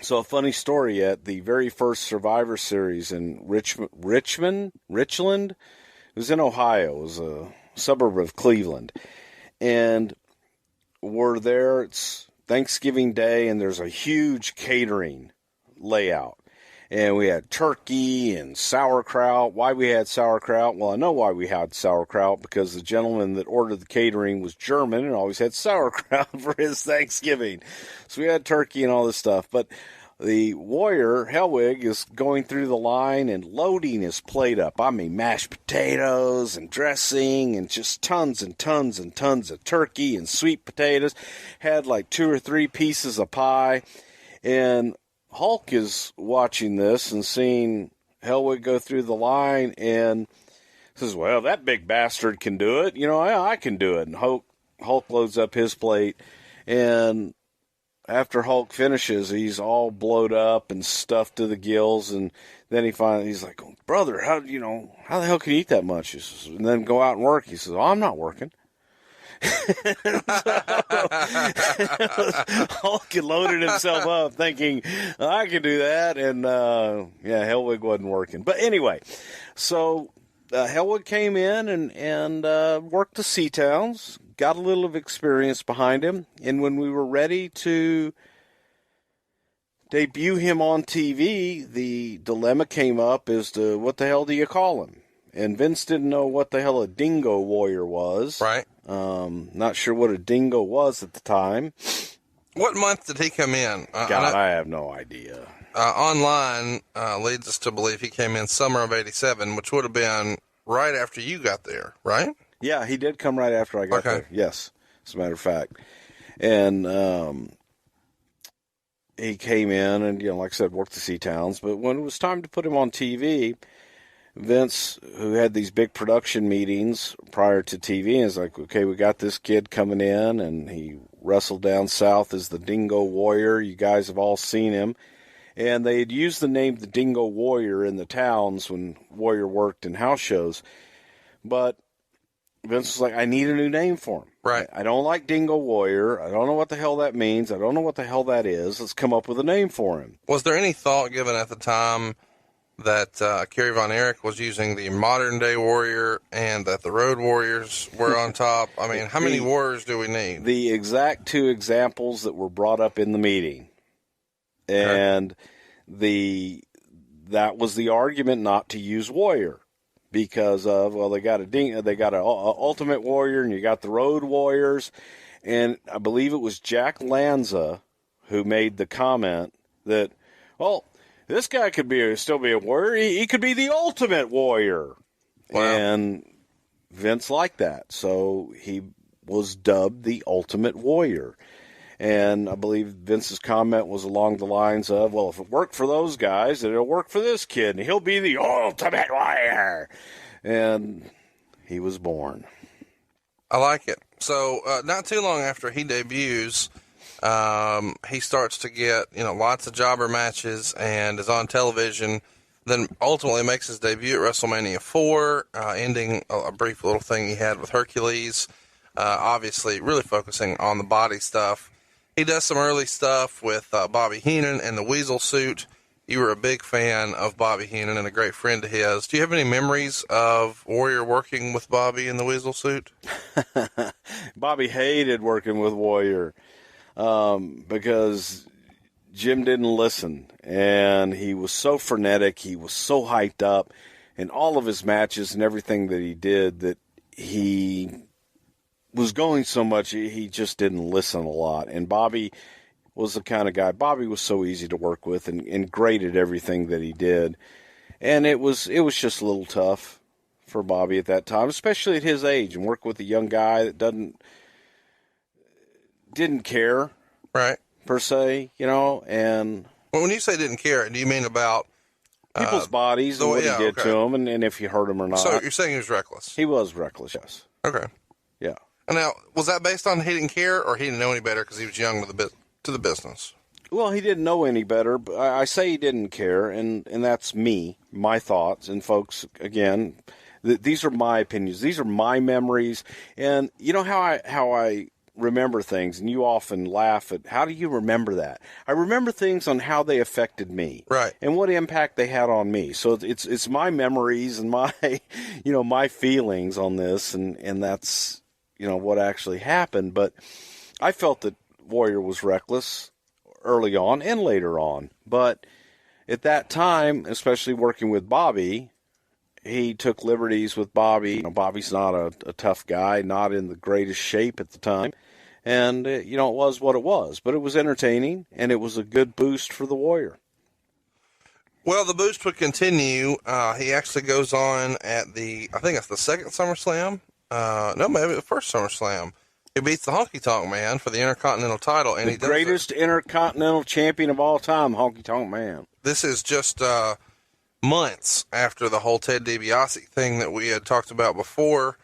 So a funny story, at the very first Survivor Series in Richland, it was in Ohio. It was a suburb of Cleveland. And we're there, it's Thanksgiving Day, and there's a huge catering layout. And we had turkey and sauerkraut. Why we had sauerkraut? Well, I know why we had sauerkraut, because the gentleman that ordered the catering was German and always had sauerkraut for his Thanksgiving. So we had turkey and all this stuff. But the Warrior, Hellwig, is going through the line and loading his plate up. I mean, mashed potatoes and dressing and just tons and tons and tons of turkey and sweet potatoes. Had like 2 or 3 pieces of pie. And Hulk is watching this and seeing Hellwig go through the line and says, well, that big bastard can do it. I can do it. And Hulk loads up his plate, and after Hulk finishes, he's all blowed up and stuffed to the gills, and then he's like, brother, how the hell can you eat that much? He says, and then go out and work. He says, oh, I'm not working. Hulk had loaded himself up thinking, I can do that, and Hellwig wasn't working. But anyway, so Hellwig came in and worked the Sea Towns, got a little of experience behind him, and when we were ready to debut him on TV, the dilemma came up as to what the hell do you call him? And Vince didn't know what the hell a dingo warrior was. Right. Not sure what a dingo was at the time. What month did he come in? I have no idea. Online leads us to believe he came in summer of '87, which would have been right after you got there, right? Yeah, he did come right after I got there. Yes, as a matter of fact. And he came in and, like I said, worked the Sea Towns. But when it was time to put him on TV, Vince, who had these big production meetings prior to TV, is like, okay, we got this kid coming in, and he wrestled down south as the Dingo Warrior. You guys have all seen him. And they had used the name the Dingo Warrior in the towns when Warrior worked in house shows. But Vince was like, I need a new name for him. Right. I don't like Dingo Warrior. I don't know what the hell that means. I don't know what the hell that is. Let's come up with a name for him. Was there any thought given at the time that Kerry Von Erich was using the modern-day Warrior and that the Road Warriors were on top? I mean, how many Warriors do we need? The exact 2 examples that were brought up in the meeting. And that was the argument not to use Warrior. Because of, they got an Ultimate Warrior, and you got the Road Warriors, and I believe it was Jack Lanza who made the comment that, well, this guy could still be a warrior. He could be the Ultimate Warrior. Wow. And Vince liked that, so he was dubbed the Ultimate Warrior. And I believe Vince's comment was along the lines of, well, if it worked for those guys, then it'll work for this kid, and he'll be the Ultimate Warrior. And he was born. I like it. So not too long after he debuts, he starts to get, lots of jobber matches and is on television. Then ultimately makes his debut at WrestleMania 4, ending a brief little thing he had with Hercules. Obviously really focusing on the body stuff. He does some early stuff with Bobby Heenan and the Weasel suit. You were a big fan of Bobby Heenan and a great friend of his. Do you have any memories of Warrior working with Bobby in the Weasel suit? Bobby hated working with Warrior because Jim didn't listen, and he was so frenetic. He was so hyped up in all of his matches and everything that he did that he was going so much, he just didn't listen a lot. And Bobby was the kind of guy, Bobby was so easy to work with and great at everything that he did. And it was just a little tough for Bobby at that time, especially at his age, and work with a young guy that didn't care. Right. Per se, and... Well, when you say didn't care, do you mean about people's bodies and what he did to them, and if you hurt him or not? So you're saying he was reckless? He was reckless, yes. Okay. Yeah. And now, was that based on he didn't care, or he didn't know any better because he was young to the business? Well, he didn't know any better, but I say he didn't care, and that's me, my thoughts. And folks, again, these are my opinions. These are my memories. And you know how I remember things, and you often laugh at, how do you remember that? I remember things on how they affected me. Right. And what impact they had on me. So it's my memories and my, my feelings on this, and that's, what actually happened. But I felt that Warrior was reckless early on and later on. But at that time, especially working with Bobby, he took liberties with Bobby. Bobby's not a tough guy, not in the greatest shape at the time. And, it was what it was. But it was entertaining, and it was a good boost for the Warrior. Well, the boost would continue. He actually goes on at I think it's the second SummerSlam. No, maybe the first SummerSlam. He beats the Honky Tonk Man for the Intercontinental title. And the greatest Intercontinental champion of all time, Honky Tonk Man. This is just months after the whole Ted DiBiase thing that we had talked about before,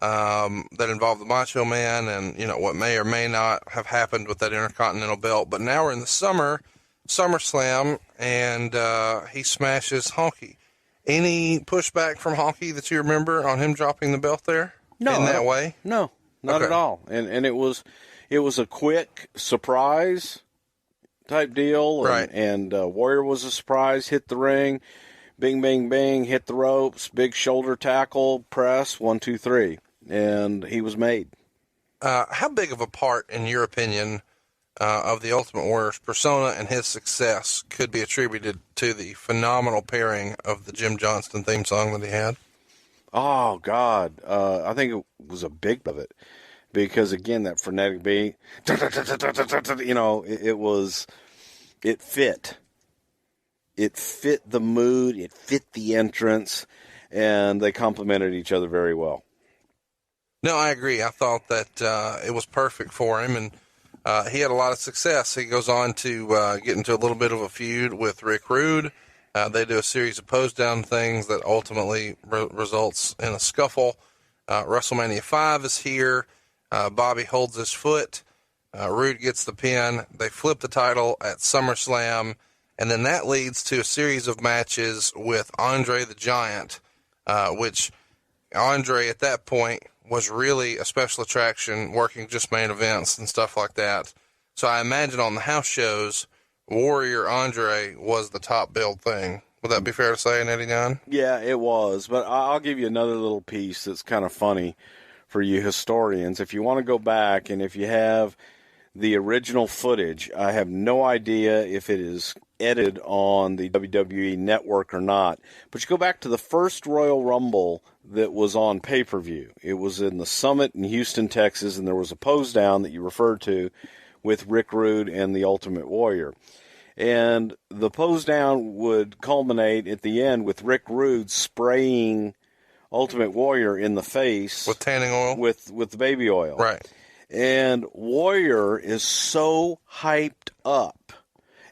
that involved the Macho Man and, what may or may not have happened with that Intercontinental belt. But now we're in the SummerSlam, and he smashes Honky. Any pushback from Honky that you remember on him dropping the belt there? No. In that way? No, not at all. And it was a quick surprise type deal. Right. And Warrior was a surprise, hit the ring. Bing, bing, bing, hit the ropes, big shoulder tackle, press, 1, 2, 3. And he was made. How big of a part, in your opinion, of the Ultimate Warrior's persona and his success could be attributed to the phenomenal pairing of the Jim Johnston theme song that he had? Oh, God. I think it was a big of it. Because, again, that frenetic beat, it fit. It fit the mood, it fit the entrance, and they complemented each other very well. No, I agree. I thought that it was perfect for him, and he had a lot of success. He goes on to get into a little bit of a feud with Rick Rude. They do a series of pose-down things that ultimately results in a scuffle. WrestleMania 5 is here. Bobby holds his foot. Rude gets the pin. They flip the title at SummerSlam. And then that leads to a series of matches with Andre the Giant, which Andre at that point was really a special attraction, working just main events and stuff like that. So I imagine on the house shows, Warrior Andre was the top billed thing. Would that be fair to say in '89? Yeah, it was. But I'll give you another little piece that's kind of funny for you historians. If you want to go back and if you have the original footage, I have no idea if it is edited on the WWE network or not. But you go back to the first Royal Rumble that was on pay-per-view. It was in the Summit in Houston, Texas, and there was a pose down that you referred to with Rick Rude and the Ultimate Warrior. And the pose down would culminate at the end with Rick Rude spraying Ultimate Warrior in the face with tanning oil, with the baby oil. Right. And Warrior is so hyped up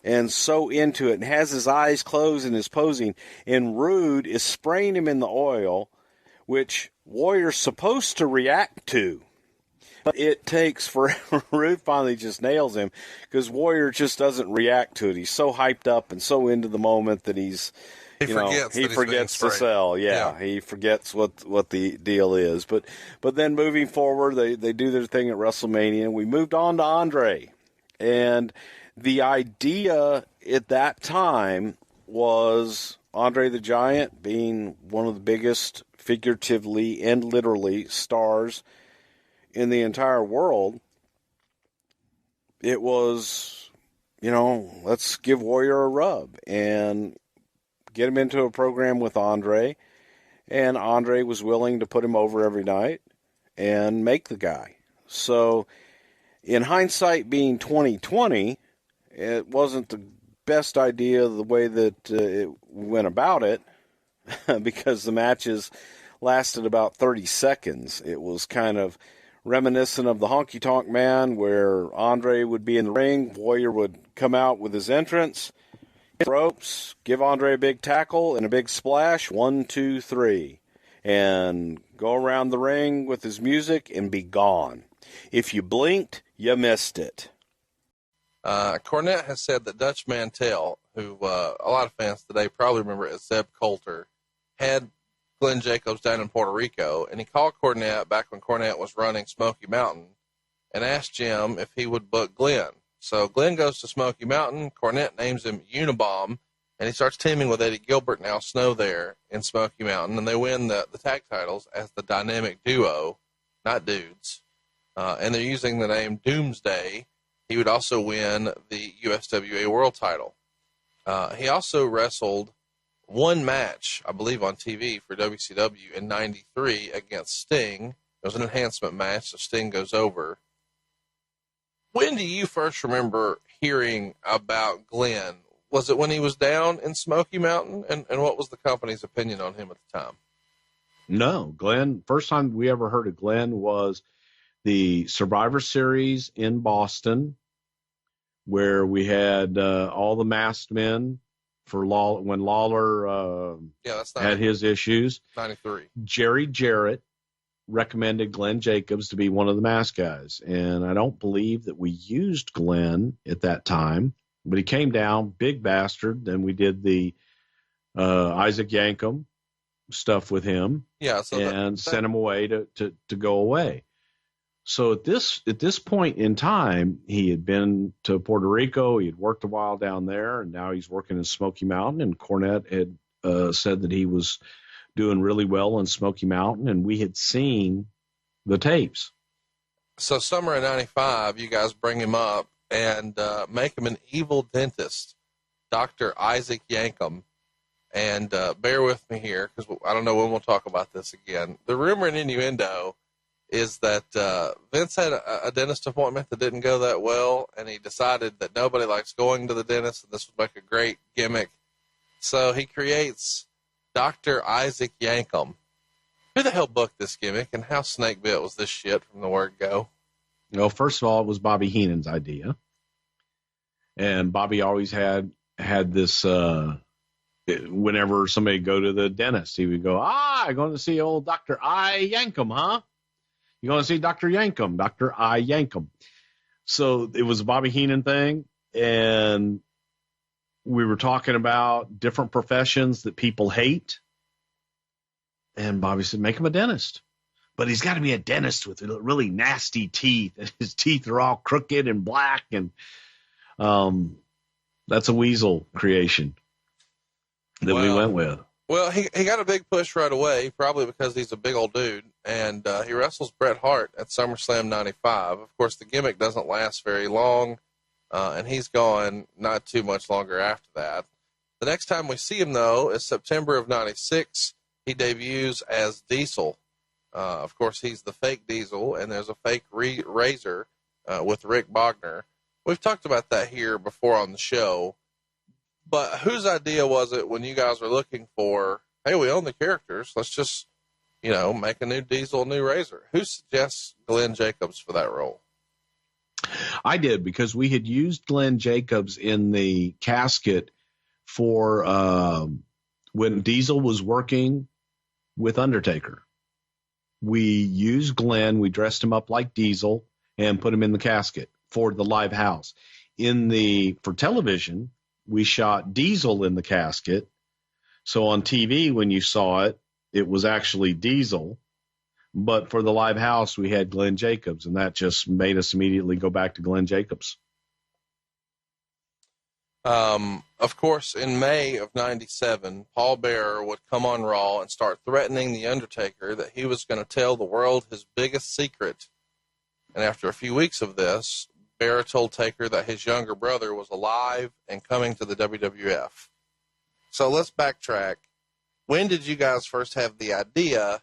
and so into it and has his eyes closed and is posing. And Rude is spraying him in the oil, which Warrior's supposed to react to. But it takes forever. Rude finally just nails him because Warrior just doesn't react to it. He's so hyped up and so into the moment that he forgets to sell. Yeah, he forgets what the deal is. But then moving forward, they do their thing at WrestleMania. We moved on to Andre. And the idea at that time was Andre the Giant being one of the biggest figuratively and literally stars in the entire world. It was, let's give Warrior a rub and get him into a program with Andre. And Andre was willing to put him over every night and make the guy. So in hindsight being 2020, it wasn't the best idea the way that it went about it because the matches lasted about 30 seconds. It was kind of reminiscent of the Honky Tonk Man where Andre would be in the ring, Warrior would come out with his entrance, ropes, give Andre a big tackle and a big splash, 1, 2, 3, and go around the ring with his music and be gone. If you blinked, you missed it. Cornette has said that Dutch Mantell, who a lot of fans today probably remember as Zeb Coulter, had Glenn Jacobs down in Puerto Rico, and he called Cornette back when Cornette was running Smoky Mountain and asked Jim if he would book Glenn. So Glenn goes to Smoky Mountain. Cornette names him Unabomb, and he starts teaming with Eddie Gilbert and Al Snow there in Smoky Mountain, and they win the tag titles as the Dynamic Duo, not dudes. And they're using the name Doomsday. He would also win the USWA World title. He also wrestled one match, I believe, on TV for WCW in '93 against Sting. It was an enhancement match, so Sting goes over. When do you first remember hearing about Glenn? Was it when he was down in Smoky Mountain? And what was the company's opinion on him at the time? No, Glenn, first time we ever heard of Glenn was the Survivor Series in Boston, where we had all the masked men for when Lawler had his issues. 93. Jerry Jarrett recommended Glenn Jacobs to be one of the masked guys, and I don't believe that we used Glenn at that time, but he came down, big bastard. Then we did the Isaac Yankem stuff with him, sent him away to go away. So at this point in time, he had been to Puerto Rico. He had worked a while down there, and now he's working in Smoky Mountain. And Cornette had said that he was doing really well in Smoky Mountain, and we had seen the tapes. So summer of '95, you guys bring him up and make him an evil dentist, Dr. Isaac Yankem. And bear with me here, because I don't know when we'll talk about this again. The rumor and innuendo is that Vince had a dentist appointment that didn't go that well, and he decided that nobody likes going to the dentist, and this would make a great gimmick. So he creates Dr. Isaac Yankem. Who the hell booked this gimmick, and how snake bit was this shit from the word go? Well, first of all, it was Bobby Heenan's idea. And Bobby always had this, whenever somebody would go to the dentist, he would go, I'm going to see old Dr. I Yankem, huh? You going to see Dr. Yankem, Dr. I Yankem. So it was a Bobby Heenan thing, and we were talking about different professions that people hate. And Bobby said, make him a dentist. But he's got to be a dentist with really nasty teeth. And his teeth are all crooked and black. And that's a weasel creation that we went with. Well, he got a big push right away, probably because he's a big old dude. And he wrestles Bret Hart at SummerSlam 95. Of course, the gimmick doesn't last very long. And he's gone not too much longer after that. The next time we see him, though, is September of 96. He debuts as Diesel. Of course, he's the fake Diesel, and there's a fake Razor with Rick Bogner. We've talked about that here before on the show. But whose idea was it when you guys were looking for, hey, we own the characters, let's just, make a new Diesel, a new Razor? Who suggests Glenn Jacobs for that role? I did, because we had used Glenn Jacobs in the casket for when Diesel was working with Undertaker. We used Glenn, we dressed him up like Diesel and put him in the casket for the live house. For television, we shot Diesel in the casket. So on TV, when you saw it, it was actually Diesel. But for the live house, we had Glenn Jacobs, and that just made us immediately go back to Glenn Jacobs. Of course, in May of 97, Paul Bearer would come on Raw and start threatening The Undertaker that he was going to tell the world his biggest secret. And after a few weeks of this, Bearer told Taker that his younger brother was alive and coming to the WWF. So let's backtrack. When did you guys first have the idea,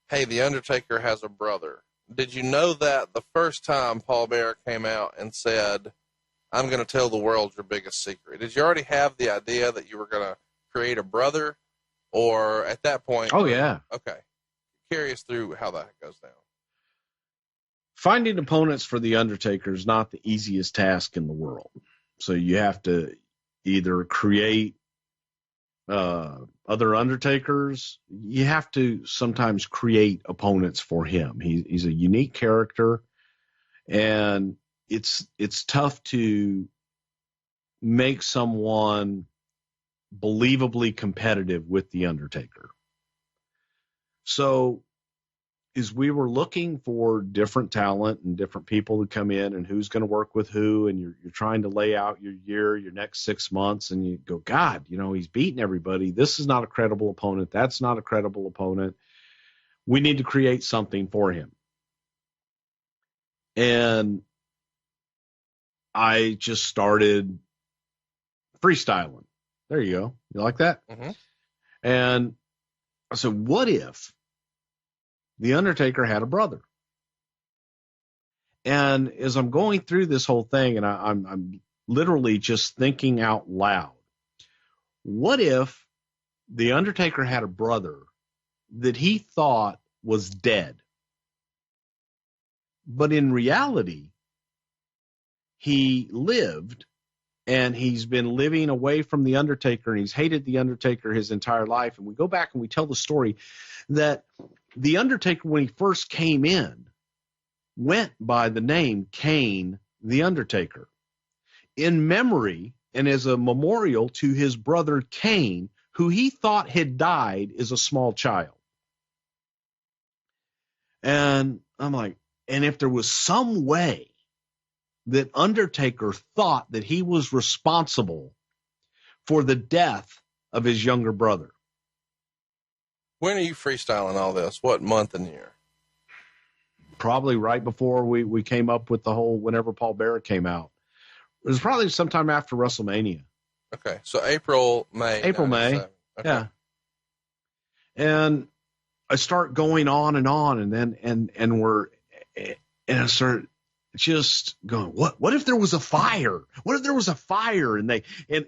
hey, The Undertaker has a brother? Did you know that the first time Paul Bearer came out and said, I'm going to tell the world your biggest secret? Did you already have the idea that you were going to create a brother? Or at that point? Oh, yeah. Okay. Carry us through how that goes down. Finding opponents for The Undertaker is not the easiest task in the world. So you have to either create other Undertakers. You have to sometimes create opponents for him. He's a unique character, and it's tough to make someone believably competitive with The Undertaker. So is we were looking for different talent and different people to come in and who's going to work with who. And you're trying to lay out your year, your next 6 months. And you go, God, he's beating everybody. This is not a credible opponent. That's not a credible opponent. We need to create something for him. And I just started freestyling. There you go. You like that? Mm-hmm. And I said, what if The Undertaker had a brother? And as I'm going through this whole thing, and I'm literally just thinking out loud, what if The Undertaker had a brother that he thought was dead, but in reality, he lived, and he's been living away from The Undertaker, and he's hated The Undertaker his entire life. And we go back and we tell the story that The Undertaker, when he first came in, went by the name Kane The Undertaker, in memory and as a memorial to his brother Kane, who he thought had died as a small child. And I'm like, and if there was some way that Undertaker thought that he was responsible for the death of his younger brother. When are you freestyling all this? What month and year? Probably right before we came up with the whole, whenever Paul Bearer came out. It was probably sometime after WrestleMania. Okay. So April, May. May. Okay. Yeah. And I start going on, and then, and I start just going, what if there was a fire? What if there was a fire and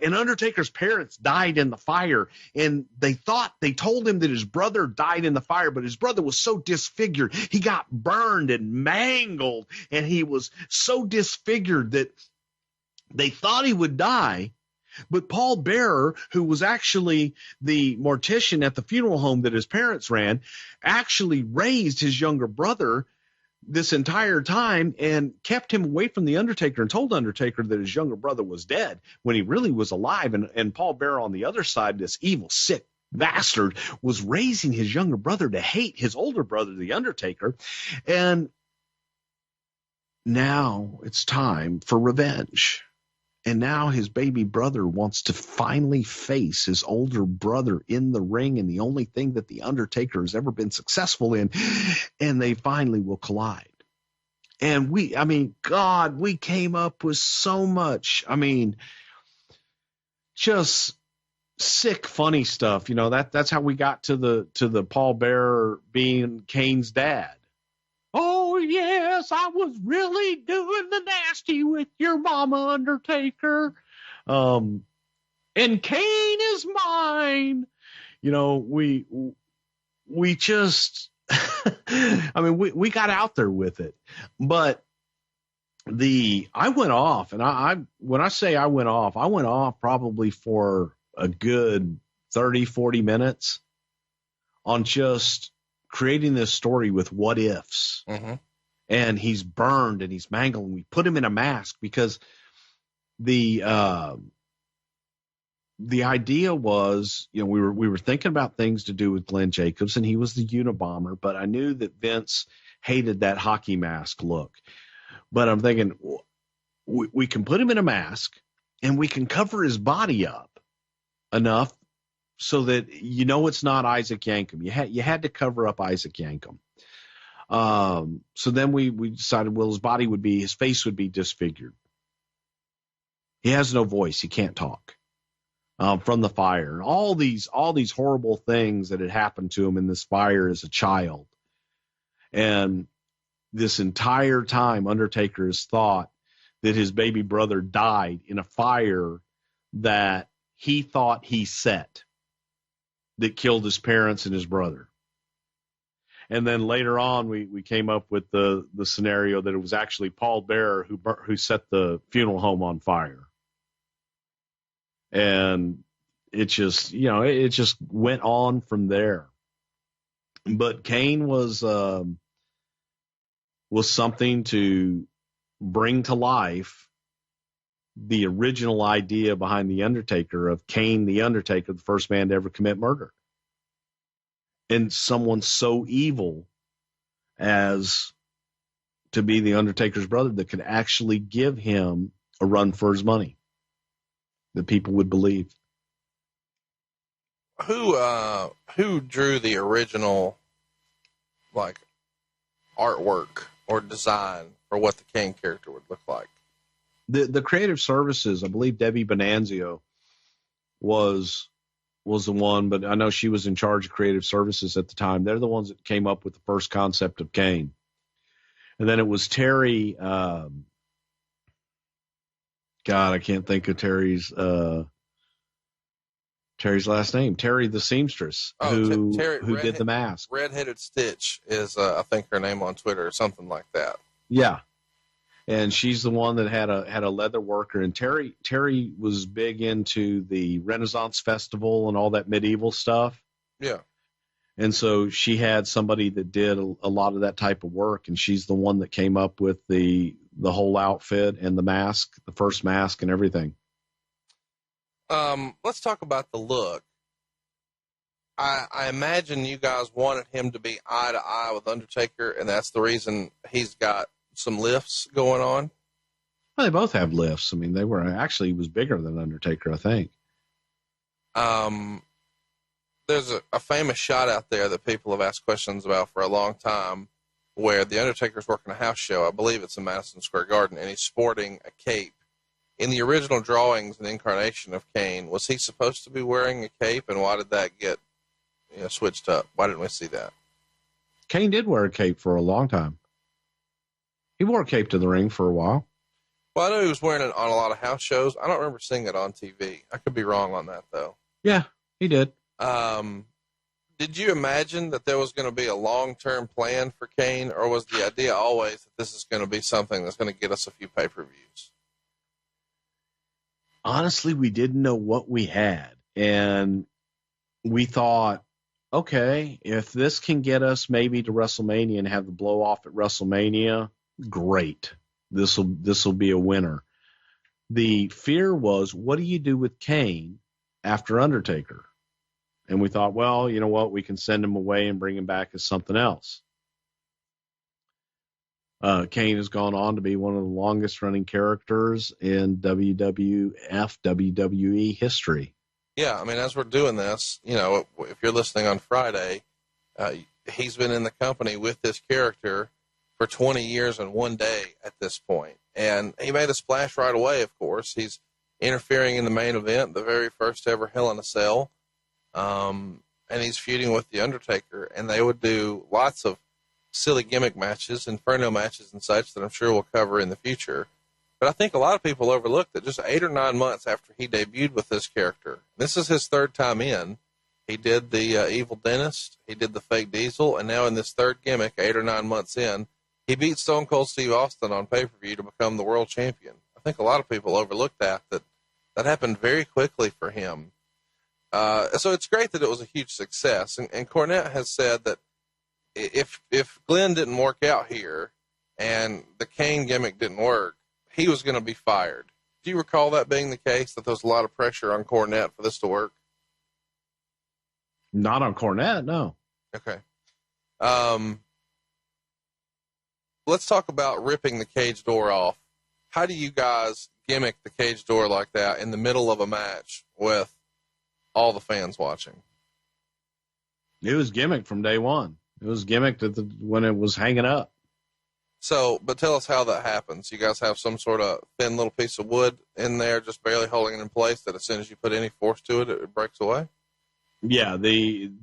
Undertaker's parents died in the fire, and they told him that his brother died in the fire, but his brother was so disfigured. He got burned and mangled, and he was so disfigured that they thought he would die. But Paul Bearer, who was actually the mortician at the funeral home that his parents ran, actually raised his younger brother this entire time and kept him away from the Undertaker, and told Undertaker that his younger brother was dead when he really was alive. And Paul Bearer, on the other side, this evil, sick bastard, was raising his younger brother to hate his older brother, the Undertaker. And now it's time for revenge. And now his baby brother wants to finally face his older brother in the ring, and the only thing that the Undertaker has ever been successful in, and they finally will collide. And we came up with so much, just sick, funny stuff. That's how we got to the Paul Bearer being Kane's dad. Oh, yes, I was really doing the nasty with your mama, Undertaker. And Kane is mine. We just, we got out there with it. But I went off, and when I say I went off probably for a good 30, 40 minutes on just creating this story with what ifs. Mm-hmm. And he's burned and he's mangled, and we put him in a mask because the idea was, we were thinking about things to do with Glenn Jacobs, and he was the Unabomber, but I knew that Vince hated that hockey mask look. But I'm thinking we can put him in a mask, and we can cover his body up enough so that it's not Isaac Yankem. You had to cover up Isaac Yankem. So then we decided, his face would be disfigured. He has no voice. He can't talk from the fire, and all these horrible things that had happened to him in this fire as a child. And this entire time, Undertaker has thought that his baby brother died in a fire that he thought he set, that killed his parents and his brother. And then later on, we came up with the scenario that it was actually Paul Bearer who set the funeral home on fire. And it just, it just went on from there. But Kane was something to bring to life the original idea behind The Undertaker of Kane the Undertaker, the first man to ever commit murder. And someone so evil as to be the Undertaker's brother that could actually give him a run for his money that people would believe. Who drew the original, like, artwork or design for what the Kane character would look like? The creative services, I believe Debbie Bonanzio was the one, but I know she was in charge of creative services at the time. They're the ones that came up with the first concept of Kane. And then it was Terry, God, I can't think of Terry's last name. Terry the seamstress, who did the mask. Redheaded Stitch is, I think, her name on Twitter or something like that. Yeah. And she's the one that had a leather worker. And Terry was big into the Renaissance Festival and all that medieval stuff. Yeah. And so she had somebody that did a lot of that type of work. And she's the one that came up with the whole outfit and the mask, the first mask and everything. Let's talk about the look. I imagine you guys wanted him to be eye to eye with Undertaker, and that's the reason he's got some lifts going on. Well, they both have lifts. I mean, he was bigger than Undertaker, I think. There's a famous shot out there that people have asked questions about for a long time, where the Undertaker's working a house show. I believe it's in Madison Square Garden, and he's sporting a cape. In the original drawings and incarnation of Kane, was he supposed to be wearing a cape, and why did that get switched up? Why didn't we see that? Kane did wear a cape for a long time. He wore a cape to the ring for a while. Well, I know he was wearing it on a lot of house shows. I don't remember seeing it on TV. I could be wrong on that, though. Yeah, he did. Did you imagine that there was going to be a long-term plan for Kane, or was the idea always that this is going to be something that's going to get us a few pay-per-views? Honestly, we didn't know what we had. And we thought, okay, if this can get us maybe to WrestleMania and have the blow off at WrestleMania, great. This will be a winner. The fear was, what do you do with Kane after Undertaker? And we thought, well, you know what? We can send him away and bring him back as something else. Kane has gone on to be one of the longest running characters in WWE history. Yeah, I mean, as we're doing this, if you're listening on Friday, he's been in the company with this character for 20 years and one day at this point. And he made a splash right away, of course. He's interfering in the main event, the very first ever Hell in a Cell. And he's feuding with The Undertaker. And they would do lots of silly gimmick matches, Inferno matches and such that I'm sure we'll cover in the future. But I think a lot of people overlooked that just 8 or 9 months after he debuted with this character, this is his third time in. He did the Evil Dentist, he did the Fake Diesel, and now in this third gimmick, 8 or 9 months in, he beat Stone Cold Steve Austin on pay-per-view to become the world champion. I think a lot of people overlooked that happened very quickly for him. So it's great that it was a huge success. And Cornette has said that if Glenn didn't work out here and the Kane gimmick didn't work, he was going to be fired. Do you recall that being the case, that there was a lot of pressure on Cornette for this to work? Not on Cornette, no. Okay. Let's talk about ripping the cage door off. How do you guys gimmick the cage door like that in the middle of a match with all the fans watching? It was gimmicked from day one. It was gimmicked when it was hanging up. So, but tell us how that happens. You guys have some sort of thin little piece of wood in there, just barely holding it in place, that as soon as you put any force to it, it breaks away? Yeah,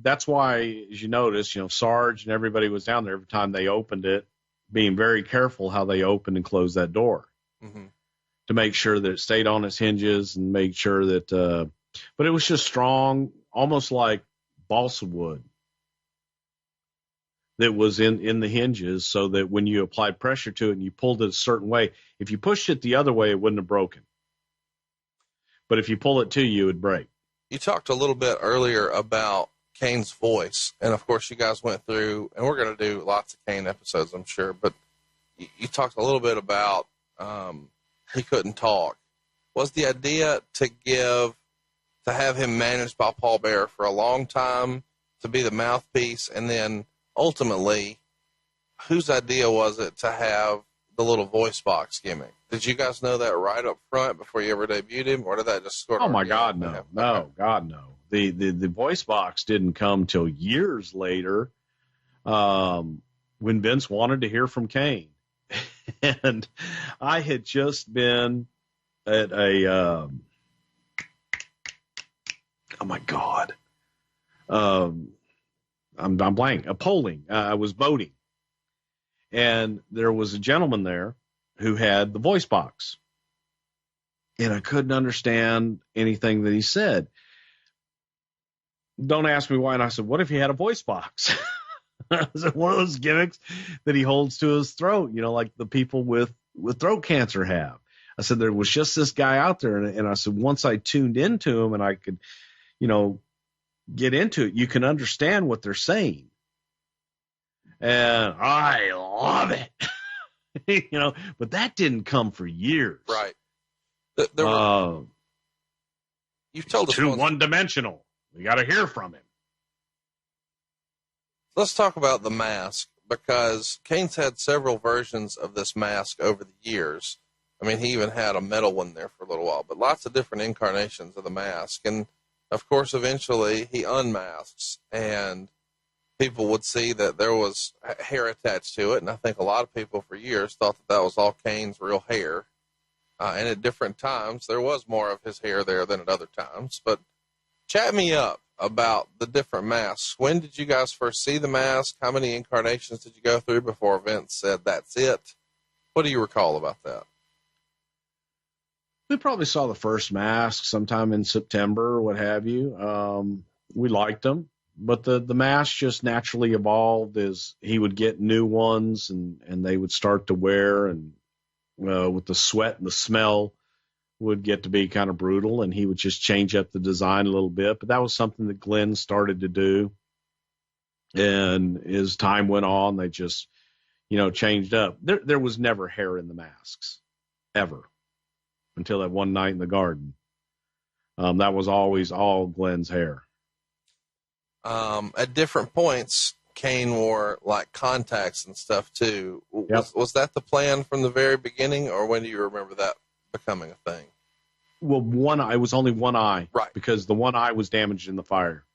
that's why, as you notice, Sarge and everybody was down there every time they opened it, being very careful how they opened and closed that door to make sure that it stayed on its hinges and make sure that, but it was just strong, almost like balsa wood that was in the hinges, so that when you applied pressure to it and you pulled it a certain way, if you pushed it the other way, it wouldn't have broken. But if you pull it to you, it'd break. You talked a little bit earlier about Kane's voice, and of course you guys went through, and we're going to do lots of Kane episodes, I'm sure, but you talked a little bit about he couldn't talk. Was the idea to have him managed by Paul Bearer for a long time, to be the mouthpiece, and then ultimately, whose idea was it to have the little voice box gimmick? Did you guys know that right up front before you ever debuted him, or did that just sort of? Oh my God, no, no, God, no. The voice box didn't come till years later, when Vince wanted to hear from Kane, and I had just been at a, oh my God, I'm blank. A polling. I was voting, and there was a gentleman there who had the voice box, and I couldn't understand anything that he said. Don't ask me why. And I said, what if he had a voice box? Is it one of those gimmicks that he holds to his throat, like the people with throat cancer have? I said, there was just this guy out there. And I said, once I tuned into him and I could, get into it, you can understand what they're saying. And I love it, but that didn't come for years. Right. You've told us too one-dimensional. We got to hear from him. Let's talk about the mask, because Kane's had several versions of this mask over the years. I mean, he even had a metal one there for a little while, but lots of different incarnations of the mask. And of course, eventually he unmasks, and people would see that there was hair attached to it. And I think a lot of people for years thought that was all Kane's real hair. And at different times, there was more of his hair there than at other times. But chat me up about the different masks. When did you guys first see the mask? How many incarnations did you go through before Vince said, that's it? What do you recall about that? We probably saw the first mask sometime in September or what have you. We liked them, but the mask just naturally evolved as he would get new ones and they would start to wear, and with the sweat and the smell would get to be kind of brutal, and he would just change up the design a little bit. But that was something that Glenn started to do. And as time went on, they just, changed up. There was never hair in the masks, ever, until that one night in the garden. That was always all Glenn's hair. At different points, Kane wore like contacts and stuff too. Yep. Was that the plan from the very beginning, or when do you remember that becoming a thing? Well, it was only one eye, right? Because the one eye was damaged in the fire.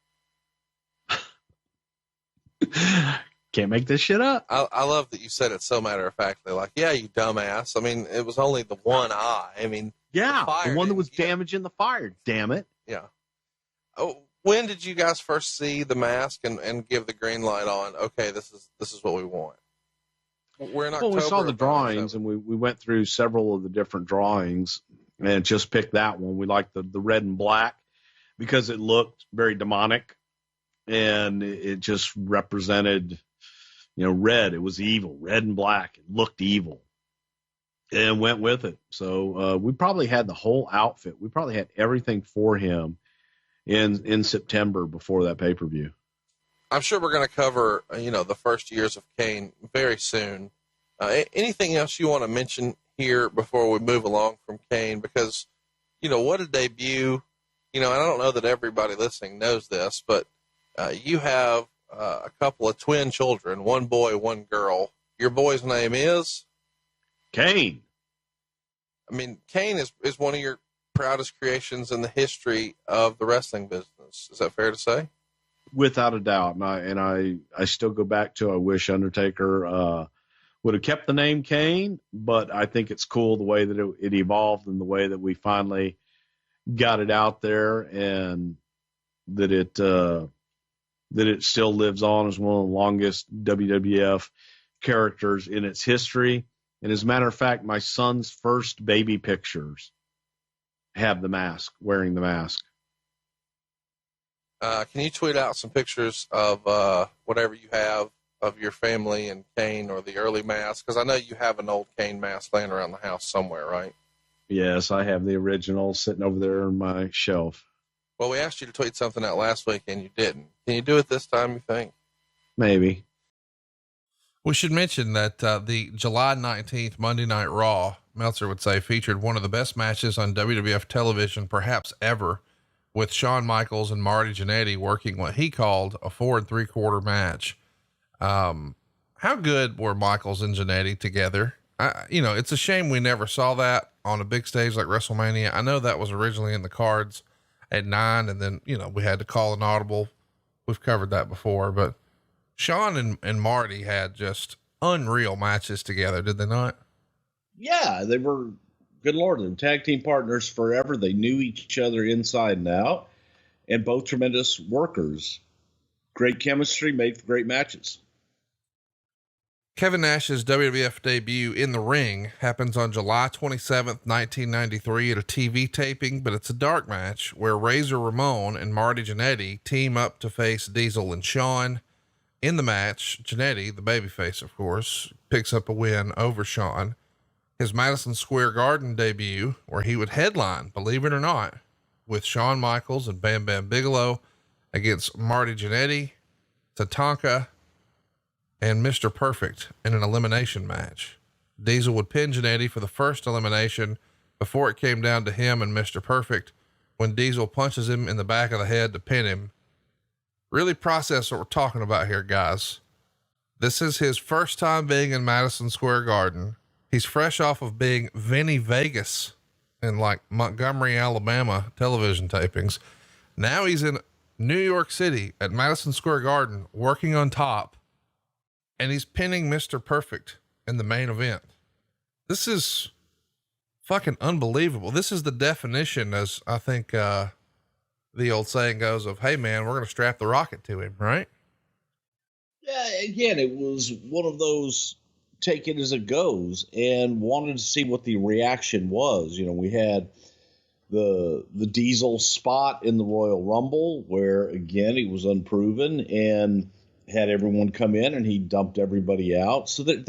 Can't make this shit up. I love that you said it so matter of factly, like, yeah, you dumbass. I mean, it was only the one eye. I mean, yeah, the one that was damaged in the fire. Damn it. Yeah. Oh, when did you guys first see the mask and give the green light on? Okay, this is what we want. We're in October. Well, we saw the drawings, and we went through several of the different drawings, and just picked that one. We liked the red and black because it looked very demonic, and it just represented, red. It was evil, red and black. It looked evil, and went with it. So we probably had the whole outfit. We probably had everything for him in September before that pay-per-view. I'm sure we're going to cover, the first years of Kane very soon. Anything else you want to mention here before we move along from Kane? Because, what a debut. And I don't know that everybody listening knows this, but you have a couple of twin children, one boy, one girl. Your boy's name is? Kane. I mean, Kane is one of your proudest creations in the history of the wrestling business. Is that fair to say? Without a doubt. And I still go back to, I wish Undertaker would have kept the name Kane, but I think it's cool the way that it evolved and the way that we finally got it out there, and that it still lives on as one of the longest WWF characters in its history. And as a matter of fact, my son's first baby pictures have the mask, wearing the mask. Can you tweet out some pictures of whatever you have of your family and Kane, or the early mask? Because I know you have an old Kane mask laying around the house somewhere, right? Yes, I have the original sitting over there on my shelf. Well, we asked you to tweet something out last week, and you didn't. Can you do it this time, you think? Maybe. We should mention that the July 19th Monday Night Raw, Meltzer would say, featured one of the best matches on WWF television, perhaps ever, with Shawn Michaels and Marty Jannetty working what he called a 4 3/4 match. How good were Michaels and Jannetty together? It's a shame we never saw that on a big stage like WrestleMania. I know that was originally in the cards at 9, and then, we had to call an audible. We've covered that before, but Shawn and Marty had just unreal matches together, did they not? Yeah, they were, good Lord, they were tag team partners forever. They knew each other inside and out, and both tremendous workers. Great chemistry, made for great matches. Kevin Nash's WWF debut in the ring happens on July 27th, 1993 at a TV taping, but it's a dark match where Razor Ramon and Marty Jannetty team up to face Diesel and Shawn. In the match, Jannetty, the babyface, of course, picks up a win over Shawn. His Madison Square Garden debut, where he would headline, believe it or not, with Shawn Michaels and Bam Bam Bigelow against Marty Jannetty, Tatanka, and Mr. Perfect in an elimination match. Diesel would pin Jannetty for the first elimination before it came down to him and Mr. Perfect when Diesel punches him in the back of the head to pin him. Really process what we're talking about here, guys. This is his first time being in Madison Square Garden. He's fresh off of being Vinny Vegas in like Montgomery, Alabama television tapings. Now he's in New York City at Madison Square Garden working on top, and he's pinning Mr. Perfect in the main event. This is fucking unbelievable. This is the definition, as I think, the old saying goes, of, hey man, we're going to strap the rocket to him, right? Yeah. Again, it was one of those take it as it goes, and wanted to see what the reaction was. We had the Diesel spot in the Royal Rumble where, again, he was unproven and had everyone come in and he dumped everybody out. So that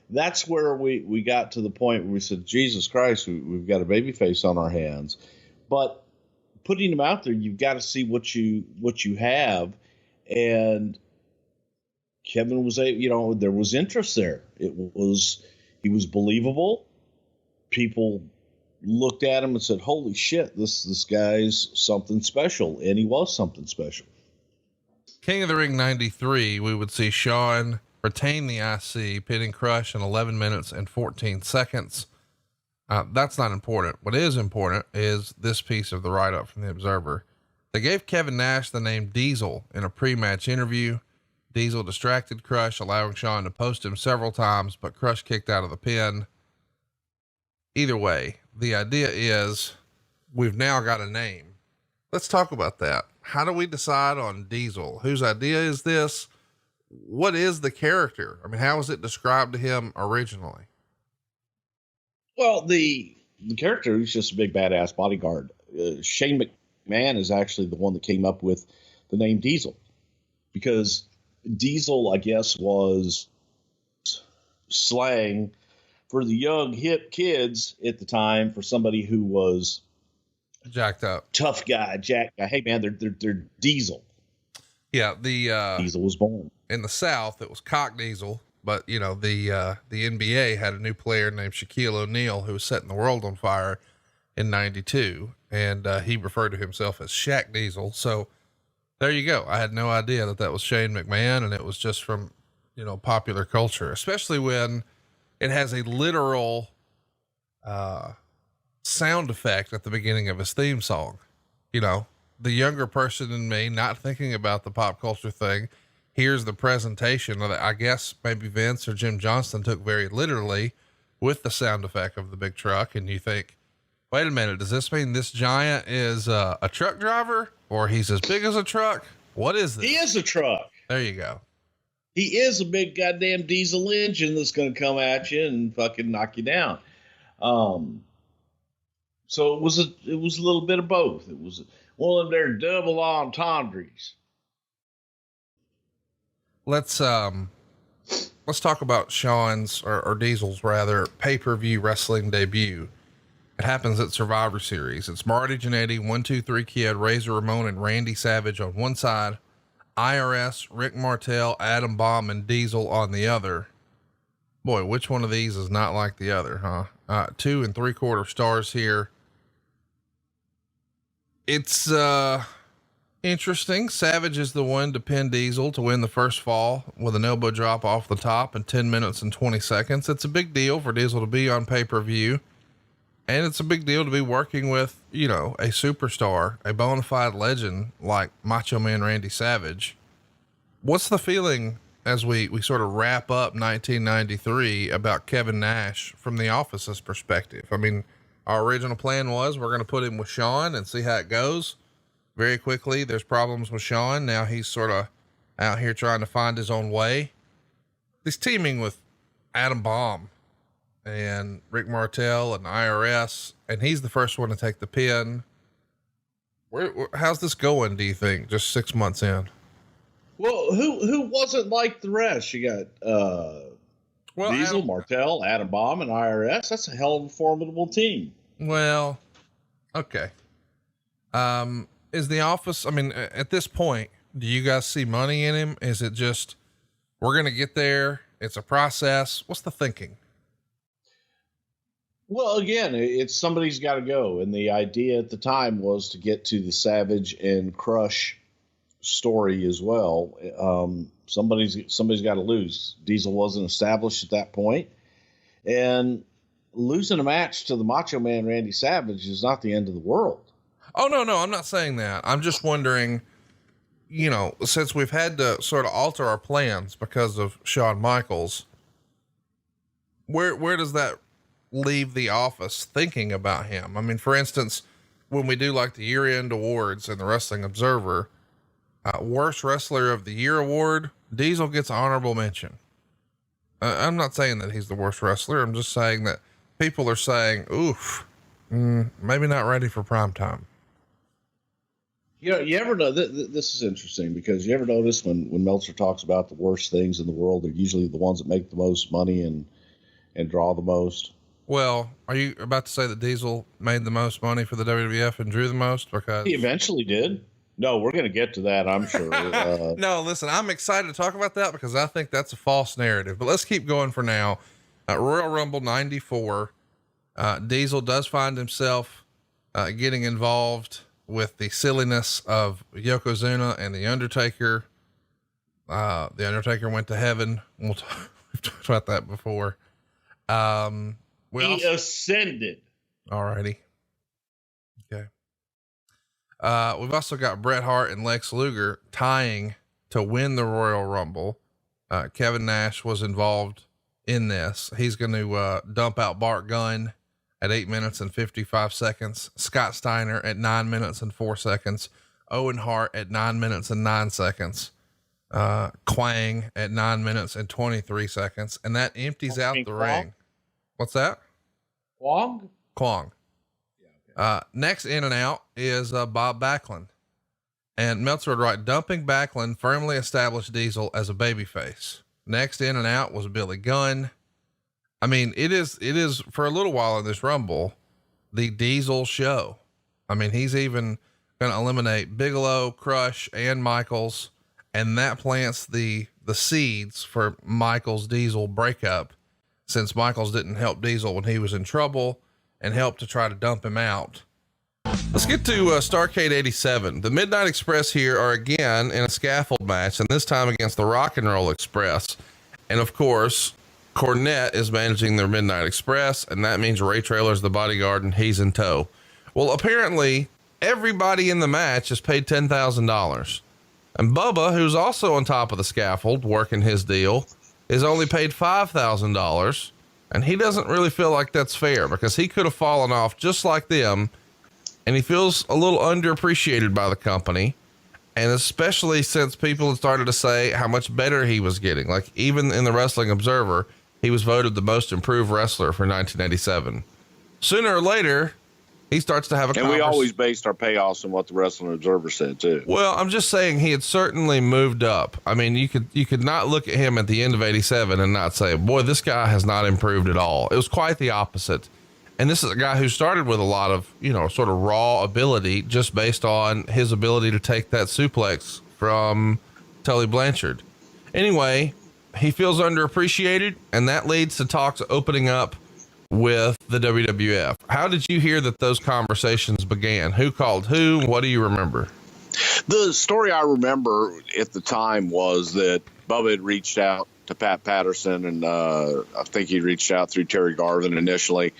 that's where we got to the point where we said, Jesus Christ, we've got a babyface on our hands. But putting him out there, you've got to see what you have. And Kevin was there was interest there. He was believable. People looked at him and said, holy shit, this guy's something special. And he was something special. King of the Ring 93, we would see Shawn retain the IC, pinning Crush in 11 minutes and 14 seconds. That's not important. What is important is this piece of the write-up from the Observer. They gave Kevin Nash the name Diesel in a pre-match interview. Diesel distracted Crush, allowing Shawn to post him several times, but Crush kicked out of the pin. Either way, the idea is we've now got a name. Let's talk about that. How do we decide on Diesel? Whose idea is this? What is the character? I mean, how was it described to him originally? Well, the character is just a big badass bodyguard. Shane McMahon is actually the one that came up with the name Diesel, because Diesel, I guess, was slang for the young hip kids at the time, for somebody who was jacked up, tough guy, jacked guy. Hey man, they're Diesel. Yeah. The Diesel was born in the South. It was Cock Diesel, but the NBA had a new player named Shaquille O'Neal who was setting the world on fire in 92. And, he referred to himself as Shaq Diesel. So there you go. I had no idea that was Shane McMahon, and it was just from, popular culture, especially when it has a literal, sound effect at the beginning of his theme song. The younger person in me, not thinking about the pop culture thing, here's the presentation that I guess maybe Vince or Jim Johnston took very literally with the sound effect of the big truck. And you think, wait a minute, does this mean this giant is a truck driver, or he's as big as a truck? What is this? He is a truck. There you go. He is a big goddamn diesel engine that's going to come at you and fucking knock you down. So it was a little bit of both. It was one of their double entendres. Let's talk about Shawn's or Diesel's rather pay-per-view wrestling debut. It happens at Survivor Series. It's Marty Jannetty, 1, 2, 3 Kid, Razor Ramon, and Randy Savage on one side, IRS, Rick Martel, Adam Bomb, and Diesel on the other. Boy, which one of these is not like the other, huh? 2 3/4 stars here. It's Interesting. Savage is the one to pin Diesel to win the first fall with an elbow drop off the top in 10 minutes and 20 seconds. It's a big deal for Diesel to be on pay-per-view. And it's a big deal to be working with, a superstar, a bona fide legend like Macho Man Randy Savage. What's the feeling as we sort of wrap up 1993 about Kevin Nash from the Office's perspective? I mean, our original plan was we're going to put him with Shawn and see how it goes. Very quickly, there's problems with Shawn. Now he's sort of out here trying to find his own way. He's teaming with Adam Bomb and Rick Martel and IRS, and he's the first one to take the pin. How's this going, do you think, just 6 months in? Well, who wasn't like the rest? You got Diesel, Martel, Adam Bomb, and IRS. That's a hell of a formidable team. Well, okay. Is the Office, I mean, at this point, do you guys see money in him? Is it just, we're going to get there, it's a process? What's the thinking? Well, again, it's somebody's got to go. And the idea at the time was to get to the Savage and Crush story as well. Somebody's got to lose. Diesel wasn't established at that point, and losing a match to the Macho Man Randy Savage is not the end of the world. Oh, no, I'm not saying that. I'm just wondering, since we've had to sort of alter our plans because of Shawn Michaels, where does that leave the Office thinking about him? I mean, for instance, when we do like the year-end awards in the Wrestling Observer, worst wrestler of the year award, Diesel gets honorable mention. I'm not saying that he's the worst wrestler. I'm just saying that people are saying, oof, maybe not ready for prime time. You ever know, this is interesting because you ever notice when Meltzer talks about the worst things in the world, they're usually the ones that make the most money and draw the most. Well, are you about to say that Diesel made the most money for the WWF and drew the most? Because he eventually did. No, we're going to get to that, I'm sure. No, listen, I'm excited to talk about that because I think that's a false narrative, but let's keep going for now. Royal Rumble 94, Diesel does find himself getting involved with the silliness of Yokozuna and The Undertaker. The Undertaker went to heaven. We've talked about that before. He ascended. Alrighty. Okay. We've also got Bret Hart and Lex Luger tying to win the Royal Rumble. Kevin Nash was involved in this. He's going to dump out Bart Gunn at 8 minutes and 55 seconds, Scott Steiner at 9 minutes and 4 seconds, Owen Hart at 9 minutes and 9 seconds, Quang at 9 minutes and 23 seconds. And that empties out the ring. What's that? Quang? Quang. Yeah, okay. Next in and out is Bob Backlund, and Meltzer would write, dumping Backlund firmly established Diesel as a babyface. Next in and out was Billy Gunn. I mean, it is for a little while in this Rumble, the Diesel show. I mean, he's even going to eliminate Bigelow, Crush, and Michaels. And that plants the seeds for Michaels Diesel breakup, since Michaels didn't help Diesel when he was in trouble and helped to try to dump him out. Let's get to Starrcade 87. The Midnight Express here are again in a scaffold match, and this time against the Rock and Roll Express. And of course, Cornette is managing their Midnight Express, and that means Ray Traylor's the bodyguard and he's in tow. Well, apparently everybody in the match is paid $10,000, and Bubba, who's also on top of the scaffold working his deal, is only paid $5,000. And he doesn't really feel like that's fair because he could have fallen off just like them. And he feels a little underappreciated by the company. And especially since people had started to say how much better he was getting. Like even in the Wrestling Observer, he was voted the most improved wrestler for 1987. Sooner or later, he starts to have a And we always based our payoffs on what the Wrestling Observer said too. Well, I'm just saying he had certainly moved up. I mean, you could not look at him at the end of 87 and not say, boy, this guy has not improved at all. It was quite the opposite. And this is a guy who started with a lot of, sort of raw ability just based on his ability to take that suplex from Tully Blanchard. Anyway, he feels underappreciated, and that leads to talks opening up with the WWF. How did you hear that those conversations began? Who called who? What do you remember? The story I remember at the time was that Bubba had reached out to Pat Patterson, and I think he reached out through Terry Garvin initially,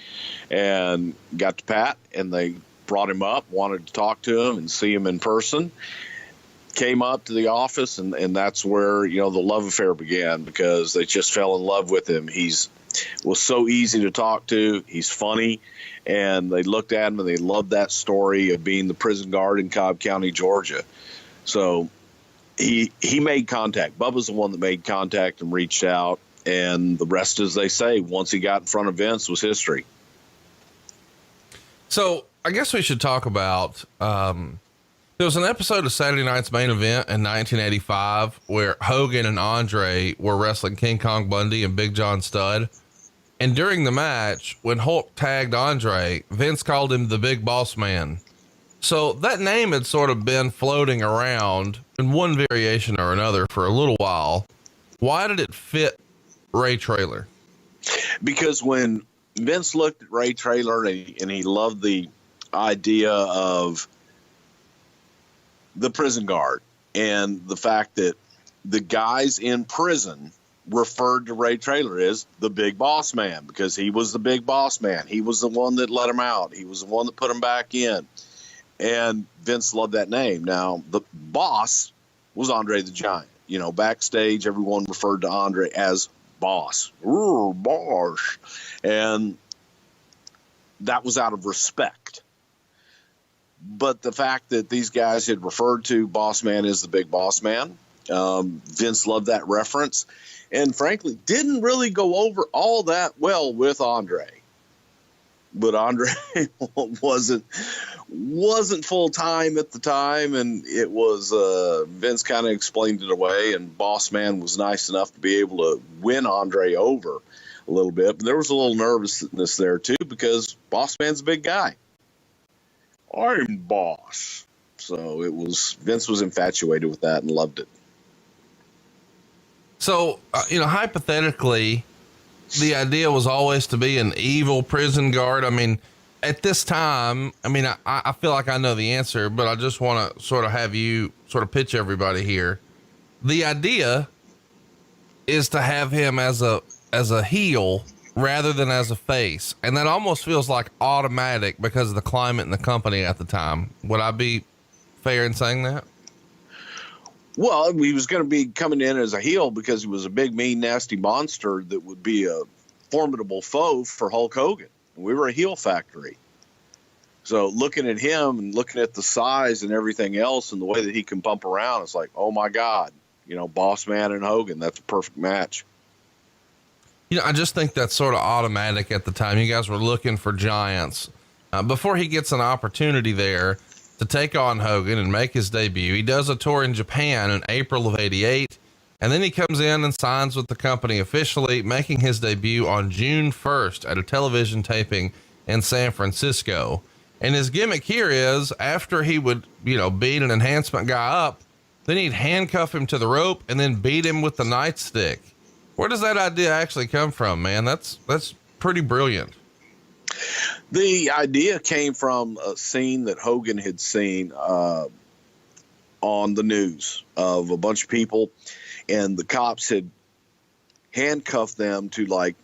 and got to Pat, and they brought him up, wanted to talk to him and see him in person. Came up to the office, and that's where, the love affair began, because they just fell in love with him. Was so easy to talk to. He's funny, and they looked at him and they loved that story of being the prison guard in Cobb County, Georgia. So he made contact. Bubba's the one that made contact and reached out, and the rest, as they say, once he got in front of Vince, was history. So I guess we should talk about, there was an episode of Saturday Night's Main Event in 1985 where Hogan and Andre were wrestling King Kong Bundy and Big John Studd. And during the match, when Hulk tagged Andre, Vince called him the Big Bossman. So that name had sort of been floating around in one variation or another for a little while. Why did it fit Ray Traylor? Because when Vince looked at Ray Traylor and he loved the idea of the prison guard and the fact that the guys in prison referred to Ray Traylor as the Big Boss Man, because he was the Big Boss Man. He was the one that let him out. He was the one that put him back in. And Vince loved that name. Now, the boss was Andre the Giant. Backstage, everyone referred to Andre as Boss. Ooh, Boss. And that was out of respect. But the fact that these guys had referred to Boss Man as the Big Boss Man, Vince loved that reference, and frankly didn't really go over all that well with Andre. But Andre wasn't full time at the time, and it was Vince kind of explained it away, and Boss Man was nice enough to be able to win Andre over a little bit. But there was a little nervousness there too, because Boss Man's a big guy. I'm boss. So Vince was infatuated with that and loved it. So, hypothetically, the idea was always to be an evil prison guard. I mean, at this time, I feel like I know the answer, but I just want to sort of have you sort of pitch everybody here. The idea is to have him as a heel rather than as a face. And that almost feels like automatic because of the climate in the company at the time. Would I be fair in saying that? Well, he was going to be coming in as a heel because he was a big, mean, nasty monster that would be a formidable foe for Hulk Hogan. We were a heel factory. So looking at him and looking at the size and everything else and the way that he can bump around, it's like, oh my God, Boss Man and Hogan, that's a perfect match. I just think that's sort of automatic at the time. You guys were looking for giants. Before he gets an opportunity there to take on Hogan and make his debut, he does a tour in Japan in April of '88. And then he comes in and signs with the company officially, making his debut on June 1st at a television taping in San Francisco. And his gimmick here is, after he would, beat an enhancement guy up, then he'd handcuff him to the rope and then beat him with the nightstick. Where does that idea actually come from, man? That's pretty brilliant. The idea came from a scene that Hogan had seen on the news of a bunch of people, and the cops had handcuffed them to like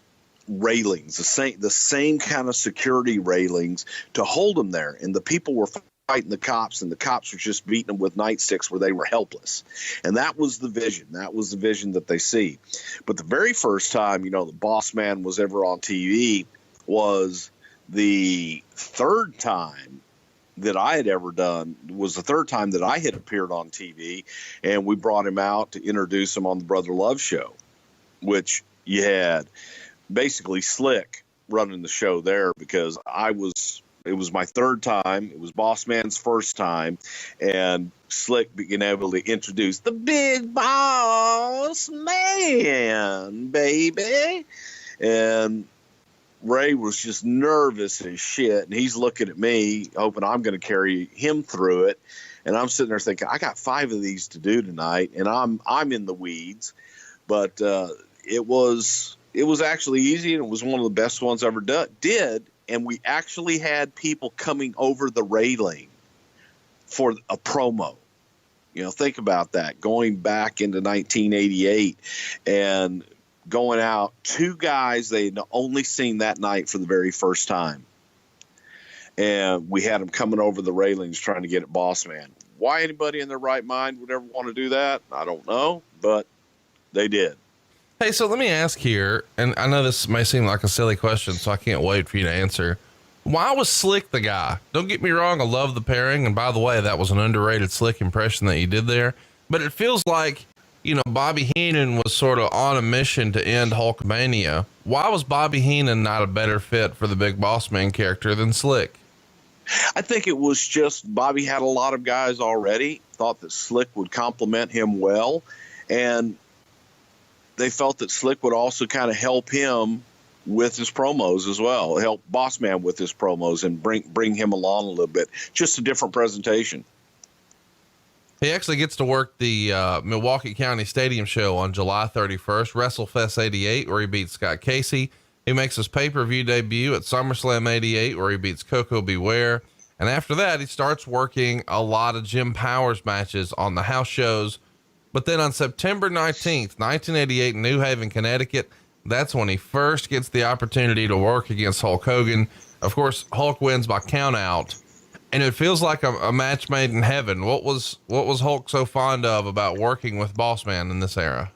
railings, the same kind of security railings to hold them there. And the people were fighting the cops, and the cops were just beating them with nightsticks where they were helpless. And that was the vision. That was the vision that they see. But the very first time, the Boss Man was ever on TV was the third time that I had ever done, was the third time that I had appeared on TV, and we brought him out to introduce him on the Brother Love show, which you had basically Slick running the show there, because it was my third time. It was Boss Man's first time, and Slick being able to introduce the Big Boss Man, baby. And Ray was just nervous as shit, and he's looking at me, hoping I'm going to carry him through it. And I'm sitting there thinking, I got 5 of these to do tonight, and I'm in the weeds. But it was actually easy, and it was one of the best ones I ever did. And we actually had people coming over the railing for a promo. think about that. Going back into 1988 and going out, two guys they'd only seen that night for the very first time. And we had them coming over the railings trying to get at Bossman. Why anybody in their right mind would ever want to do that, I don't know, but they did. Hey, so let me ask here, and I know this may seem like a silly question, so I can't wait for you to answer. Why was Slick the guy? Don't get me wrong, I love the pairing, and by the way, that was an underrated Slick impression that you did there. But it feels like, Bobby Heenan was sort of on a mission to end Hulkamania. Why was Bobby Heenan not a better fit for the Big Boss Man character than Slick? I think it was just Bobby had a lot of guys already, thought that Slick would complement him well, and they felt that Slick would also kind of help him with his promos as well, help Bossman with his promos and bring him along a little bit. Just a different presentation. He actually gets to work the Milwaukee County Stadium show on July 31st, WrestleFest 88, where he beats Scott Casey. He makes his pay-per-view debut at SummerSlam 88, where he beats Coco Beware. And after that, he starts working a lot of Jim Powers matches on the house shows. But then on September 19th, 1988 in New Haven, Connecticut, that's when he first gets the opportunity to work against Hulk Hogan. Of course, Hulk wins by count out, and it feels like a match made in heaven. What was Hulk so fond of about working with Bossman in this era?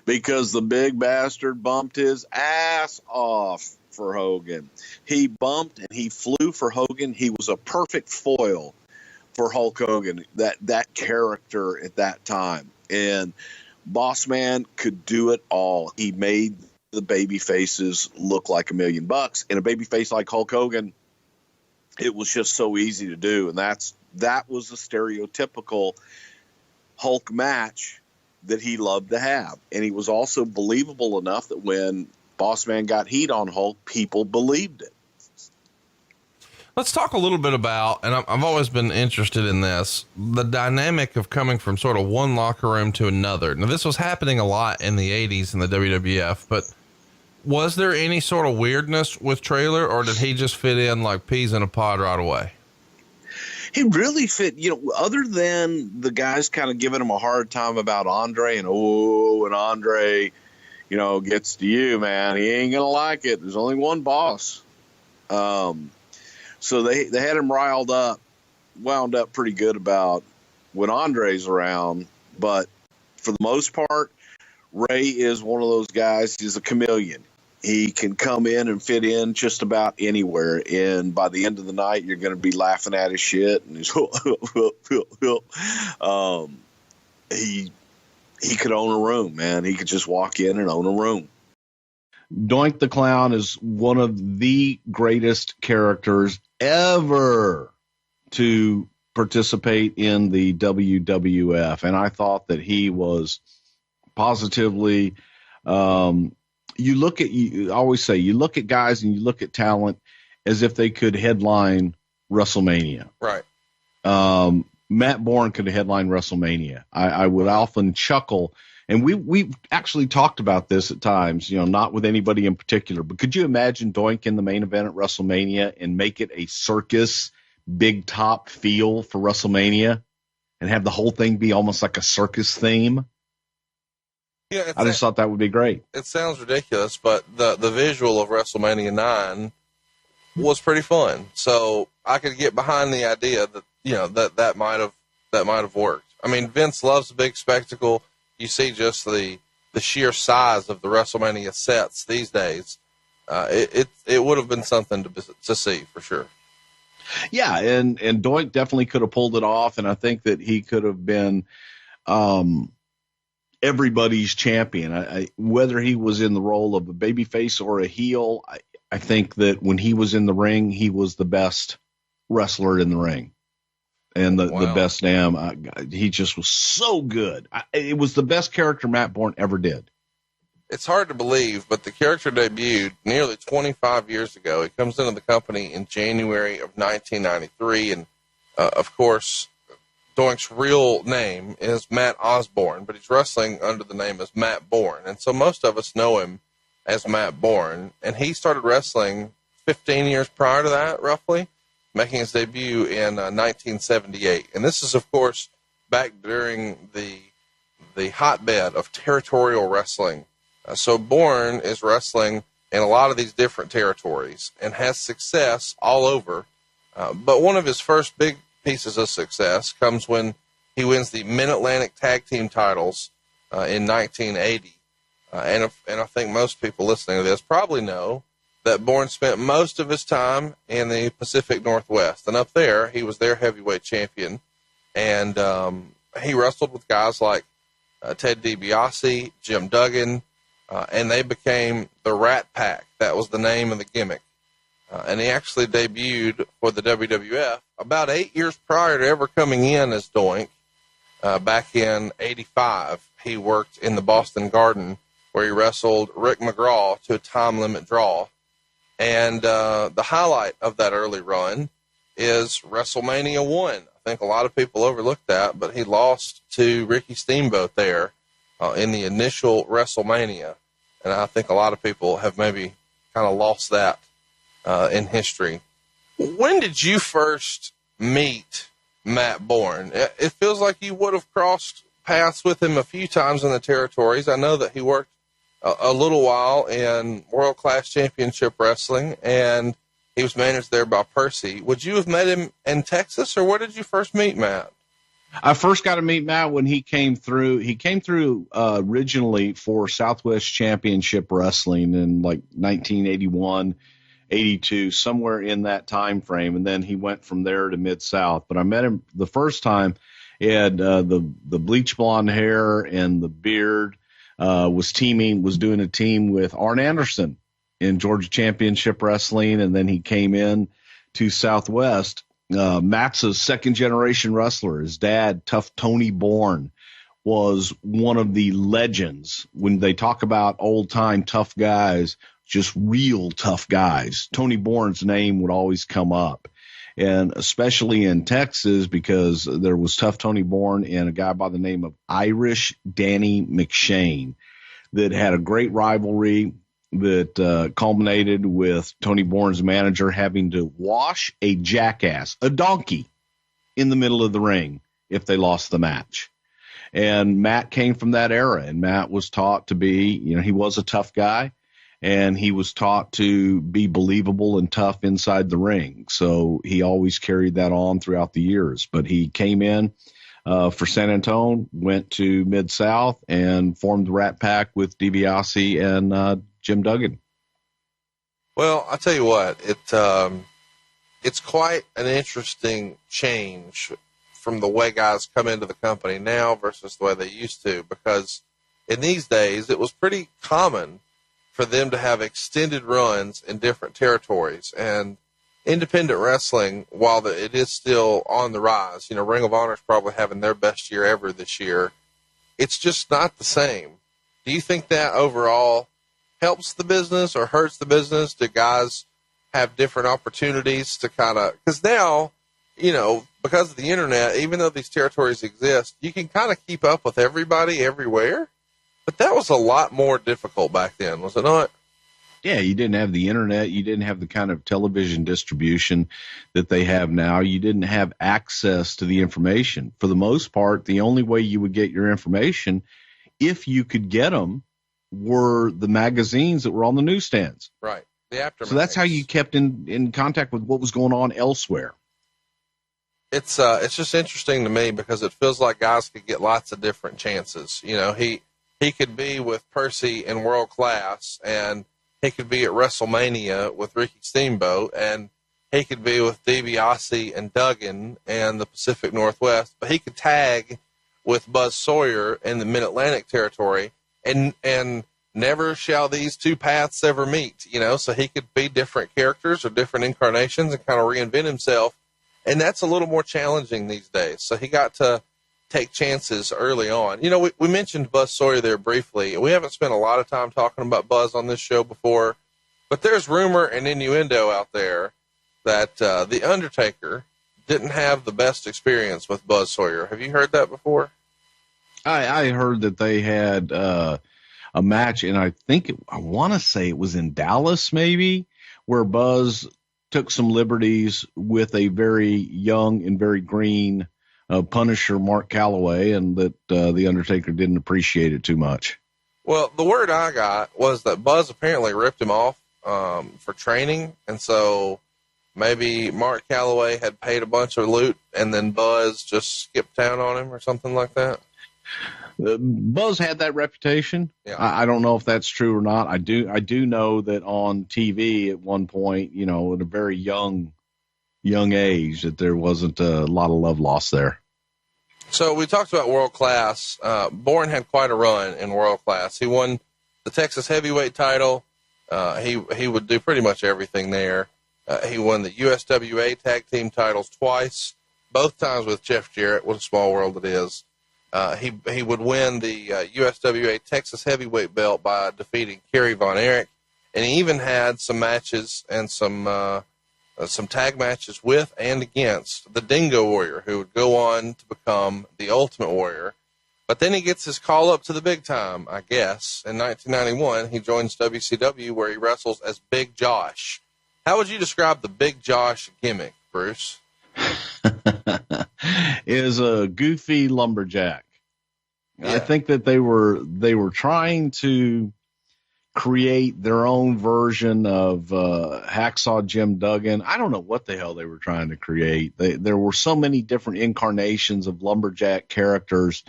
Because the big bastard bumped his ass off for Hogan. He bumped and he flew for Hogan. He was a perfect foil for Hulk Hogan, that character at that time. And Bossman could do it all. He made the baby faces look like $1 million. And a baby face like Hulk Hogan, it was just so easy to do. And that was the stereotypical Hulk match that he loved to have. And he was also believable enough that when Bossman got heat on Hulk, people believed it. Let's talk a little bit about, and I've always been interested in this, the dynamic of coming from sort of one locker room to another. Now, this was happening a lot in the 80s in the WWF, but was there any sort of weirdness with Trailer, or did he just fit in like peas in a pod right away? He really fit, other than the guys kind of giving him a hard time about Andre and Andre, gets to you, man, he ain't going to like it. There's only one boss. So they had him wound up pretty good about when Andre's around. But for the most part, Ray is one of those guys. He's a chameleon. He can come in and fit in just about anywhere. And by the end of the night, you're going to be laughing at his shit. And he's, he could own a room, man. He could just walk in and own a room. Doink the Clown is one of the greatest characters ever to participate in the WWF. And I thought that he was positively, you always say, you look at guys and you look at talent as if they could headline WrestleMania. Right. Matt Bourne could headline WrestleMania. I would often chuckle. And we've actually talked about this at times, not with anybody in particular, but could you imagine Doink in the main event at WrestleMania and make it a circus big top feel for WrestleMania and have the whole thing be almost like a circus theme? Yeah, I just thought that would be great. It sounds ridiculous, but the visual of WrestleMania 9 was pretty fun. So I could get behind the idea that, that might have worked. I mean, Vince loves a big spectacle. You see just the sheer size of the WrestleMania sets these days. It would have been something to see for sure. Yeah. And Doink definitely could have pulled it off. And I think that he could have been, everybody's champion. Whether he was in the role of a babyface or a heel, I think that when he was in the ring, he was the best wrestler in the ring. And the best he just was so good. It was the best character Matt Bourne ever did. It's hard to believe, but the character debuted nearly 25 years ago. He comes into the company in January of 1993. And, of course, Doink's real name is Matt Osborne, but he's wrestling under the name as Matt Bourne. And so most of us know him as Matt Bourne. And he started wrestling 15 years prior to that, roughly, making his debut in 1978. And this is, of course, back during the hotbed of territorial wrestling. So Bourne is wrestling in a lot of these different territories and has success all over. But one of his first big pieces of success comes when he wins the Mid-Atlantic Tag Team titles in 1980. And I think most people listening to this probably know that Bourne spent most of his time in the Pacific Northwest. And up there, he was their heavyweight champion. And he wrestled with guys like Ted DiBiase, Jim Duggan, and they became the Rat Pack. That was the name of the gimmick. And he actually debuted for the WWF about 8 years prior to ever coming in as Doink. Back in 85, he worked in the Boston Garden, where he wrestled Rick McGraw to a time limit draw. And the highlight of that early run is WrestleMania 1. I think a lot of people overlooked that, but he lost to Ricky Steamboat there in the initial WrestleMania. And I think a lot of people have maybe kind of lost that in history. When did you first meet Matt Bourne? It feels like you would have crossed paths with him a few times in the territories. I know that he worked a little while in World Class Championship Wrestling, and he was managed there by Percy. Would you have met him in Texas, or where did you first meet Matt? I first got to meet Matt when he came through. He came through originally for Southwest Championship Wrestling in like 1981, 82, somewhere in that time frame, and then he went from there to Mid-South. But I met him the first time. He had the bleach blonde hair and the beard. Was doing a team with Arn Anderson in Georgia Championship Wrestling, and then he came in to Southwest. Matt's a second-generation wrestler. His dad, Tough Tony Bourne, was one of the legends. When they talk about old-time tough guys, just real tough guys, Tony Bourne's name would always come up. And especially in Texas, because there was Tough Tony Bourne and a guy by the name of Irish Danny McShane that had a great rivalry that culminated with Tony Bourne's manager having to wash a jackass, a donkey, in the middle of the ring if they lost the match. And Matt came from that era, and Matt was taught to be, he was a tough guy. And he was taught to be believable and tough inside the ring. So he always carried that on throughout the years. But he came in for San Antonio, went to Mid-South, and formed the Rat Pack with DiBiase and Jim Duggan. Well, I'll tell you what, it's quite an interesting change from the way guys come into the company now versus the way they used to. Because in these days, it was pretty common for them to have extended runs in different territories. And independent wrestling, while it is still on the rise, Ring of Honor is probably having their best year ever this year. It's just not the same. Do you think that overall helps the business or hurts the business? Do guys have different opportunities to because now, because of the internet, even though these territories exist, you can kind of keep up with everybody everywhere. But that was a lot more difficult back then, was it not? Yeah, you didn't have the internet. You didn't have the kind of television distribution that they have now. You didn't have access to the information. For the most part, the only way you would get your information, if you could get them, were the magazines that were on the newsstands. Right. The aftermath. So that's how you kept in contact with what was going on elsewhere. It's just interesting to me because it feels like guys could get lots of different chances. He could be with Percy in World Class, and he could be at WrestleMania with Ricky Steamboat, and he could be with DiBiase and Duggan and the Pacific Northwest, but he could tag with Buzz Sawyer in the Mid-Atlantic territory, and never shall these two paths ever meet, so he could be different characters or different incarnations and kind of reinvent himself, and that's a little more challenging these days. So he got to take chances early on. We mentioned Buzz Sawyer there briefly. We haven't spent a lot of time talking about Buzz on this show before, but there's rumor and innuendo out there that The Undertaker didn't have the best experience with Buzz Sawyer. Have you heard that before? I heard that they had a match, and I want to say it was in Dallas maybe, where Buzz took some liberties with a very young and very green Punisher Mark Calloway, and that the Undertaker didn't appreciate it too much. Well, the word I got was that Buzz apparently ripped him off for training, and so maybe Mark Calloway had paid a bunch of loot, and then Buzz just skipped town on him or something like that. Buzz had that reputation. Yeah. I don't know if that's true or not. I do know that on TV at one point, at a very young age, that there wasn't a lot of love lost there. So we talked about World Class. Bourne had quite a run in World Class. He won the Texas Heavyweight title. He would do pretty much everything there. He won the USWA Tag Team titles twice, both times with Jeff Jarrett. What a small world it is. He would win the USWA Texas Heavyweight belt by defeating Kerry Von Erich, and he even had some matches and some tag matches with and against the Dingo Warrior, who would go on to become the Ultimate Warrior. But then he gets his call up to the big time, I guess. In 1991, he joins WCW, where he wrestles as Big Josh. How would you describe the Big Josh gimmick, Bruce? Is a goofy lumberjack. Yeah. I think that they were trying to create their own version of Hacksaw Jim Duggan. I don't know what the hell they were trying to create. There were so many different incarnations of lumberjack characters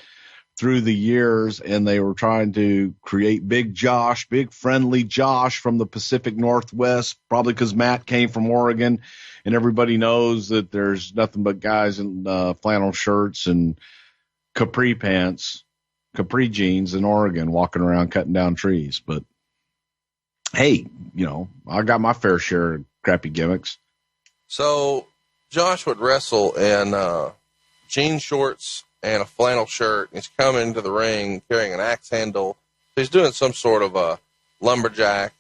through the years, and they were trying to create Big Josh, big friendly Josh from the Pacific Northwest, probably because Matt came from Oregon, and everybody knows that there's nothing but guys in flannel shirts and capri pants, capri jeans in Oregon walking around cutting down trees. But hey, I got my fair share of crappy gimmicks. So Josh would wrestle in jean shorts and a flannel shirt. He's coming into the ring carrying an axe handle. So he's doing some sort of a lumberjack,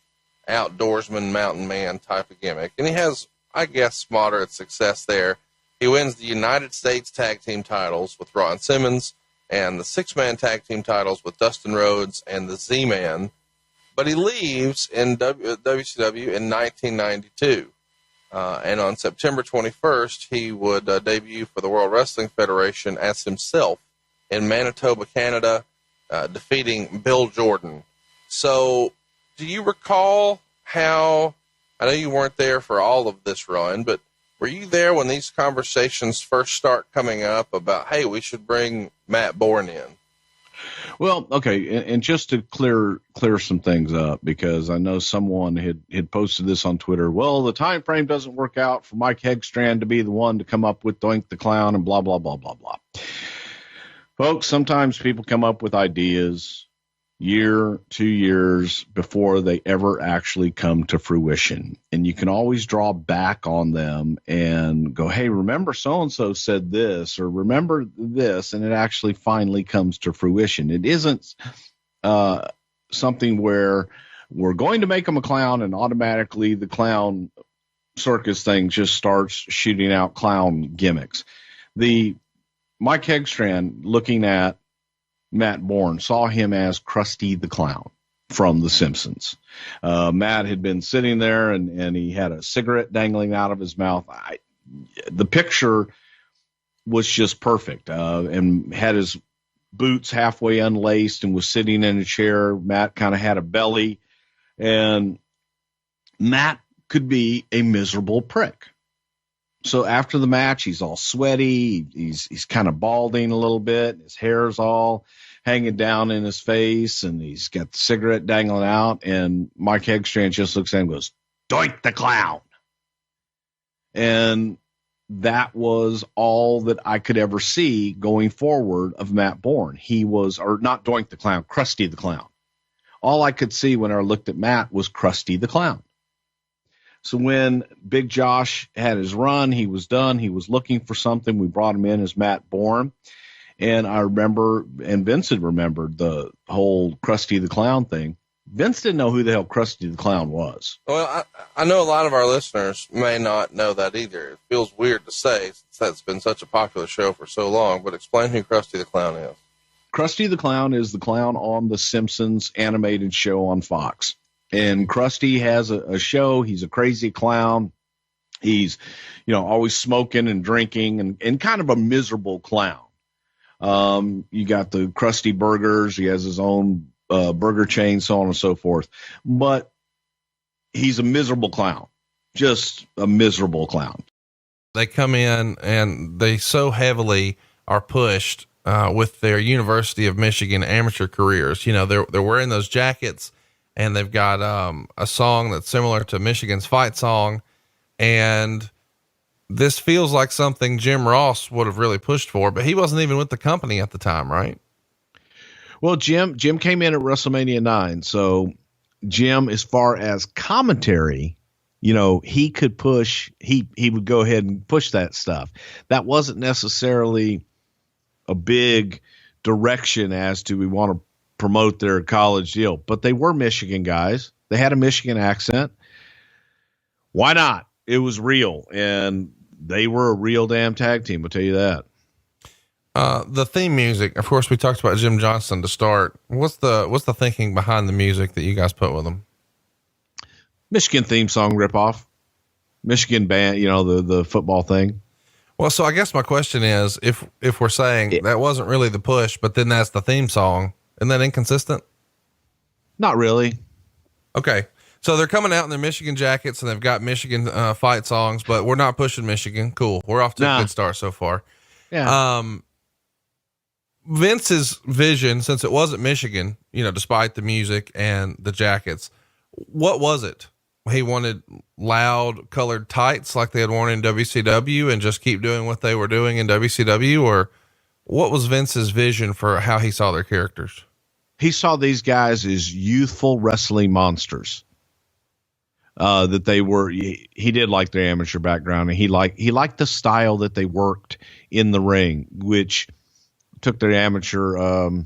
outdoorsman, mountain man type of gimmick. And he has, I guess, moderate success there. He wins the United States Tag Team titles with Ron Simmons and the six-man tag team titles with Dustin Rhodes and the Z-Man. But he leaves in WCW in 1992. And on September 21st, he would debut for the World Wrestling Federation as himself in Manitoba, Canada, defeating Bill Jordan. So do you recall how, I know you weren't there for all of this run, but were you there when these conversations first start coming up about, hey, we should bring Matt Bourne in? Well, okay, and just to clear some things up, because I know someone had posted this on Twitter. Well, the time frame doesn't work out for Mike Hegstrand to be the one to come up with Doink the Clown and blah, blah, blah, blah, blah. Folks, sometimes people come up with ideas year, 2 years before they ever actually come to fruition. And you can always draw back on them and go, hey, remember so-and-so said this, or remember this, and it actually finally comes to fruition. It isn't something where we're going to make him a clown and automatically the clown circus thing just starts shooting out clown gimmicks. The Mike Hegstrand, looking at Matt Bourne, saw him as Krusty the Clown from The Simpsons. Matt had been sitting there and he had a cigarette dangling out of his mouth. The picture was just perfect, and had his boots halfway unlaced and was sitting in a chair. Matt kind of had a belly, and Matt could be a miserable prick. So after the match, he's all sweaty. He's kind of balding a little bit. His hair's all hanging down in his face, and he's got the cigarette dangling out. And Mike Hegstrand just looks at him and goes, "Doink the Clown." And that was all that I could ever see going forward of Matt Bourne. He was, or not Doink the Clown, Krusty the Clown. All I could see when I looked at Matt was Krusty the Clown. So when Big Josh had his run, he was done. He was looking for something. We brought him in as Matt Bourne. And I remember, and Vince had remembered the whole Krusty the Clown thing. Vince didn't know who the hell Krusty the Clown was. Well, I know a lot of our listeners may not know that either. It feels weird to say since that's been such a popular show for so long, but explain who Krusty the Clown is. Krusty the Clown is the clown on the Simpsons animated show on Fox. And Krusty has a show. He's a crazy clown. He's, always smoking and drinking and kind of a miserable clown. You got the Krusty Burgers. He has his own burger chain, so on and so forth. But he's a miserable clown, just a miserable clown. They come in and they so heavily are pushed with their University of Michigan amateur careers. They're wearing those jackets, and they've got a song that's similar to Michigan's fight song. And this feels like something Jim Ross would have really pushed for, but he wasn't even with the company at the time, right? Well, Jim came in at WrestleMania 9. So Jim, as far as commentary, he could push, he would go ahead and push that stuff. That wasn't necessarily a big direction as to we want to promote their college deal, but they were Michigan guys. They had a Michigan accent. Why not? It was real, and they were a real damn tag team. I'll tell you that. The theme music, of course, we talked about Jim Johnston to start. What's the thinking behind the music that you guys put with them? Michigan theme song ripoff. Michigan band, the football thing. Well, so I guess my question is, if we're saying that wasn't really the push, but then that's the theme song, isn't that inconsistent? Not really. Okay. So they're coming out in their Michigan jackets and they've got Michigan fight songs, but we're not pushing Michigan. Cool. We're off to a good start so far. Yeah. Vince's vision, since it wasn't Michigan, despite the music and the jackets, what was it? He wanted loud colored tights like they had worn in WCW and just keep doing what they were doing in WCW, or what was Vince's vision for how he saw their characters? He saw these guys as youthful wrestling monsters. That they were, he did like their amateur background, and he liked the style that they worked in the ring, which took their amateur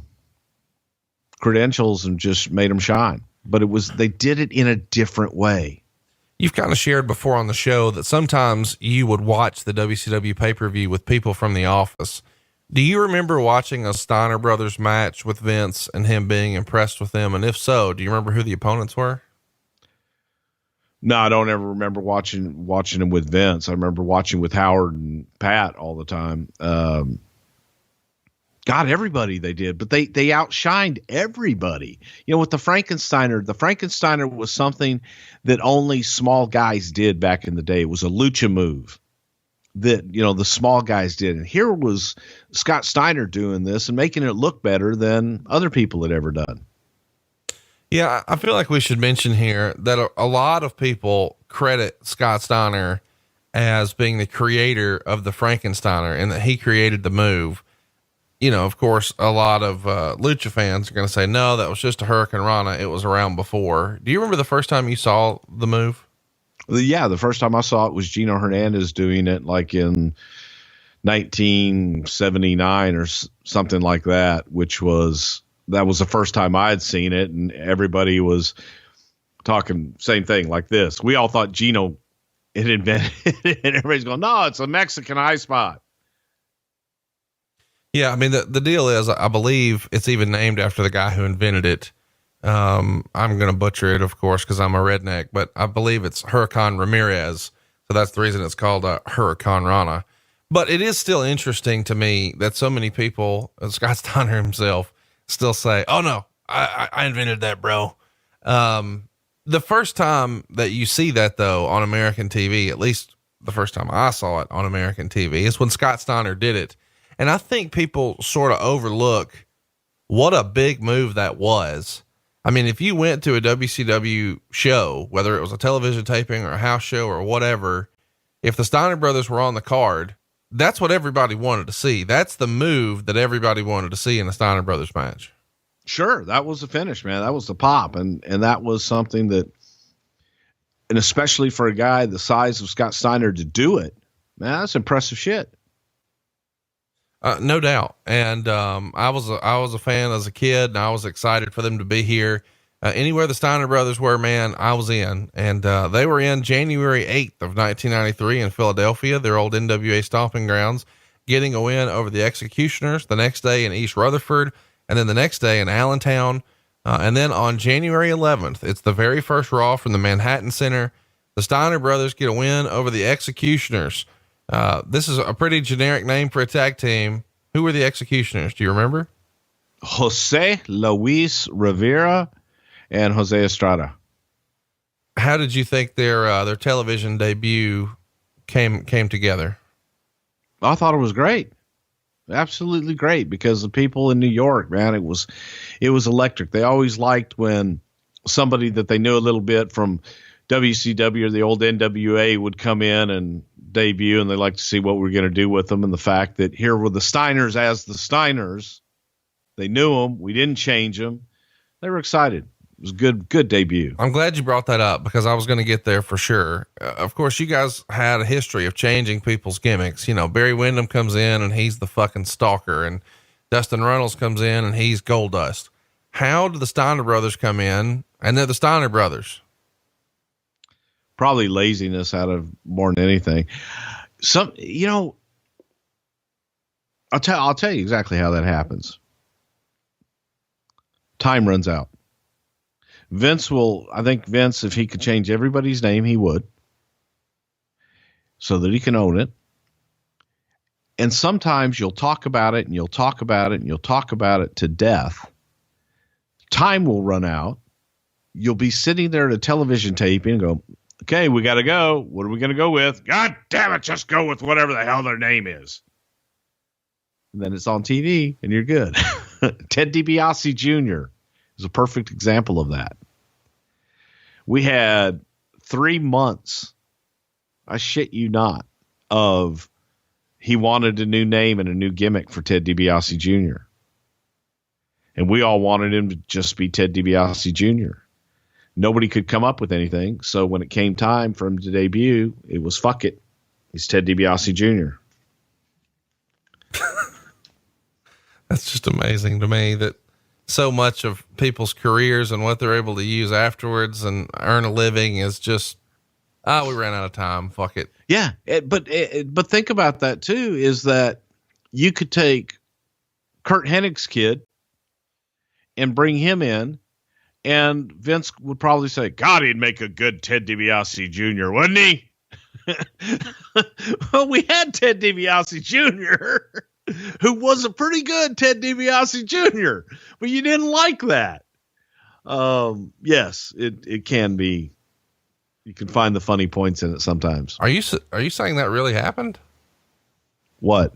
credentials and just made them shine. But they did it in a different way. You've kind of shared before on the show that sometimes you would watch the WCW pay-per-view with people from the office. Do you remember watching a Steiner Brothers match with Vince and him being impressed with them? And if so, do you remember who the opponents were? No, I don't ever remember watching them with Vince. I remember watching with Howard and Pat all the time. God, everybody they did, but they outshined everybody. With the Frankensteiner was something that only small guys did back in the day. It was a lucha move that, the small guys did. And here was Scott Steiner doing this and making it look better than other people had ever done. Yeah, I feel like we should mention here that a lot of people credit Scott Steiner as being the creator of the Frankensteiner and that he created the move. Of course, a lot of lucha fans are going to say, no, that was just a Hurricane Rana. It was around before. Do you remember the first time you saw the move? Yeah, the first time I saw it was Gino Hernandez doing it like in 1979 or something like that, that was the first time I had seen it, and everybody was talking same thing like this. We all thought Gino had invented it, and everybody's going, no, it's a Mexican eye spot. Yeah. I mean, the deal is, I believe it's even named after the guy who invented it. I'm going to butcher it, of course, cause I'm a redneck, but I believe it's Hurricane Ramirez. So that's the reason it's called Hurricane Rana. But it is still interesting to me that so many people, Scott Steiner himself, still say, oh no, I invented that, bro. The first time that you see that though on American TV, at least the first time I saw it on American TV, is when Scott Steiner did it. And I think people sort of overlook what a big move that was. I mean, if you went to a WCW show, whether it was a television taping or a house show or whatever, if the Steiner brothers were on the card, that's what everybody wanted to see. That's the move that everybody wanted to see in a Steiner brothers match. Sure. That was the finish, man. That was the pop. And that was something that, and especially for a guy the size of Scott Steiner to do it, man, that's impressive shit. No doubt. And, I was a fan as a kid, and I was excited for them to be here. Anywhere the Steiner brothers were, man, I was in, and, they were in January 8th of 1993 in Philadelphia, their old NWA stomping grounds, getting a win over the Executioners the next day in East Rutherford. And then the next day in Allentown. And then on January 11th, it's the very first Raw from the Manhattan Center. The Steiner brothers get a win over the Executioners. This is a pretty generic name for a tag team. Who were the Executioners? Do you remember? Jose Luis Rivera and Jose Estrada. How did you think their television debut came together? I thought it was great. Absolutely great, because the people in New York, man, it was electric. They always liked when somebody that they knew a little bit from WCW or the old NWA would come in and debut, and they like to see what we're going to do with them. And the fact that here were the Steiners as the Steiners, they knew them. We didn't change them. They were excited. It was good debut. I'm glad you brought that up, because I was going to get there for sure. Of course, you guys had a history of changing people's gimmicks. You know, Barry Windham comes in and he's the fucking stalker, and Dustin Runnels comes in and he's Goldust. How did the Steiner brothers come in and they're the Steiner brothers? Probably laziness out of more than anything. I'll tell you exactly how that happens. Time runs out. I think Vince, if he could change everybody's name, he would, so that he can own it. And sometimes you'll talk about it and you'll talk about it and you'll talk about it to death. Time will run out. You'll be sitting there at a television taping and go, okay, we got to go. What are we going to go with? God damn it, just go with whatever the hell their name is. And then it's on TV and you're good. Ted DiBiase Jr. is a perfect example of that. We had 3 months, I shit you not, of he wanted a new name and a new gimmick for Ted DiBiase Jr. And we all wanted him to just be Ted DiBiase Jr. Nobody could come up with anything. So when it came time for him to debut, it was fuck it. He's Ted DiBiase Jr. That's just amazing to me that so much of people's careers and what they're able to use afterwards and earn a living is just, we ran out of time. Fuck it. Yeah. But think about that too, is that you could take Kurt Hennig's kid and bring him in, and Vince would probably say, God, he'd make a good Ted DiBiase Jr., wouldn't he? Well, we had Ted DiBiase Jr., who was a pretty good Ted DiBiase Jr., but you didn't like that. Yes, it can be. You can find the funny points in it sometimes. Are you saying that really happened? What?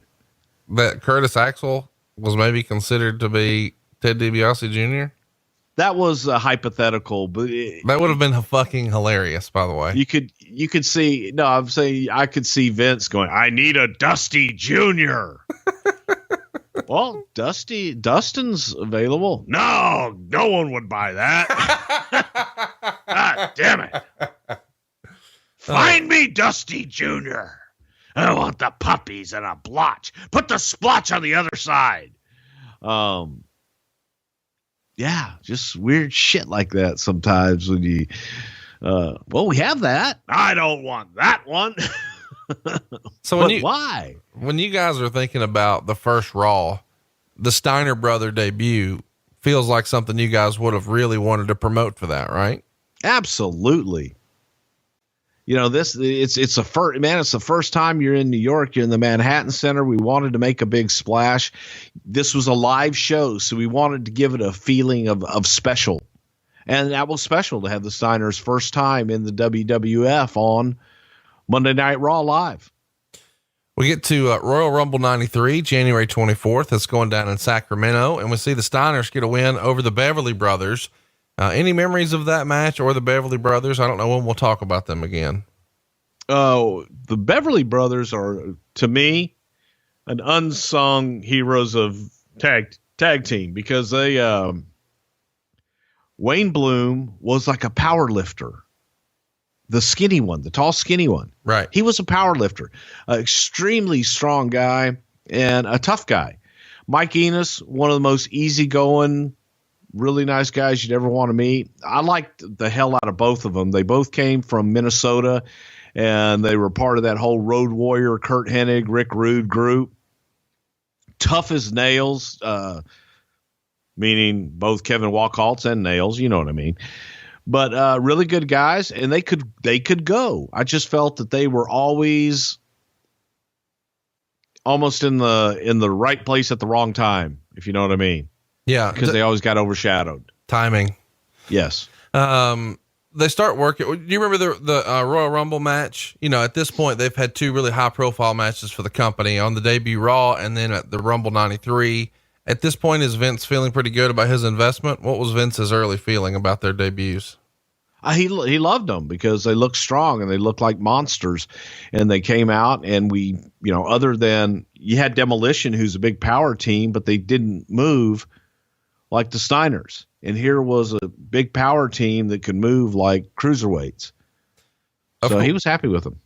That Curtis Axel was maybe considered to be Ted DiBiase Jr.? That was a hypothetical, but that would have been fucking hilarious, by the way. You could see, no, I'm saying I could see Vince going, I need a Dusty Jr. Well, Dustin's available. No one would buy that. God damn it. Find me Dusty Jr. I want the puppies and a blotch. Put the splotch on the other side. Yeah, just weird shit like that sometimes when you, we have that. I don't want that one. So why? When you guys are thinking about the first Raw, the Steiner brother debut feels like something you guys would have really wanted to promote for that, right? Absolutely. You know, it's the first time you're in New York, you're in the Manhattan Center. We wanted to make a big splash. This was a live show, so we wanted to give it a feeling of special. And that was special to have the Steiners' first time in the WWF on Monday Night Raw live. We get to Royal Rumble 93, January 24th. It's going down in Sacramento, and we see the Steiners get a win over the Beverly Brothers. Any memories of that match or the Beverly Brothers? I don't know when we'll talk about them again. Oh, the Beverly Brothers are, to me, an unsung heroes of tag team, because they, Wayne Bloom was like a power lifter. The skinny one, the tall, skinny one. Right. He was a power lifter, an extremely strong guy and a tough guy. Mike Enos, one of the most easygoing, really nice guys you'd ever want to meet. I liked the hell out of both of them. They both came from Minnesota, and they were part of that whole Road Warrior, Kurt Hennig, Rick Rude group. Tough as nails, meaning both Kevin Walkhalts and Nails, you know what I mean. But really good guys, and they could go. I just felt that they were always almost in the right place at the wrong time, if you know what I mean. Yeah, because they always got overshadowed. Timing. Yes. They start working. Do you remember the Royal Rumble match? You know, at this point, they've had two really high profile matches for the company on the debut Raw and then at the Rumble 93. At this point, is Vince feeling pretty good about his investment? What was Vince's early feeling about their debuts? He loved them because they looked strong and they looked like monsters, and they came out and we, you know, other than you had Demolition, who's a big power team, but they didn't move like the Steiners. And here was a big power team that could move like cruiserweights. So he was happy with them.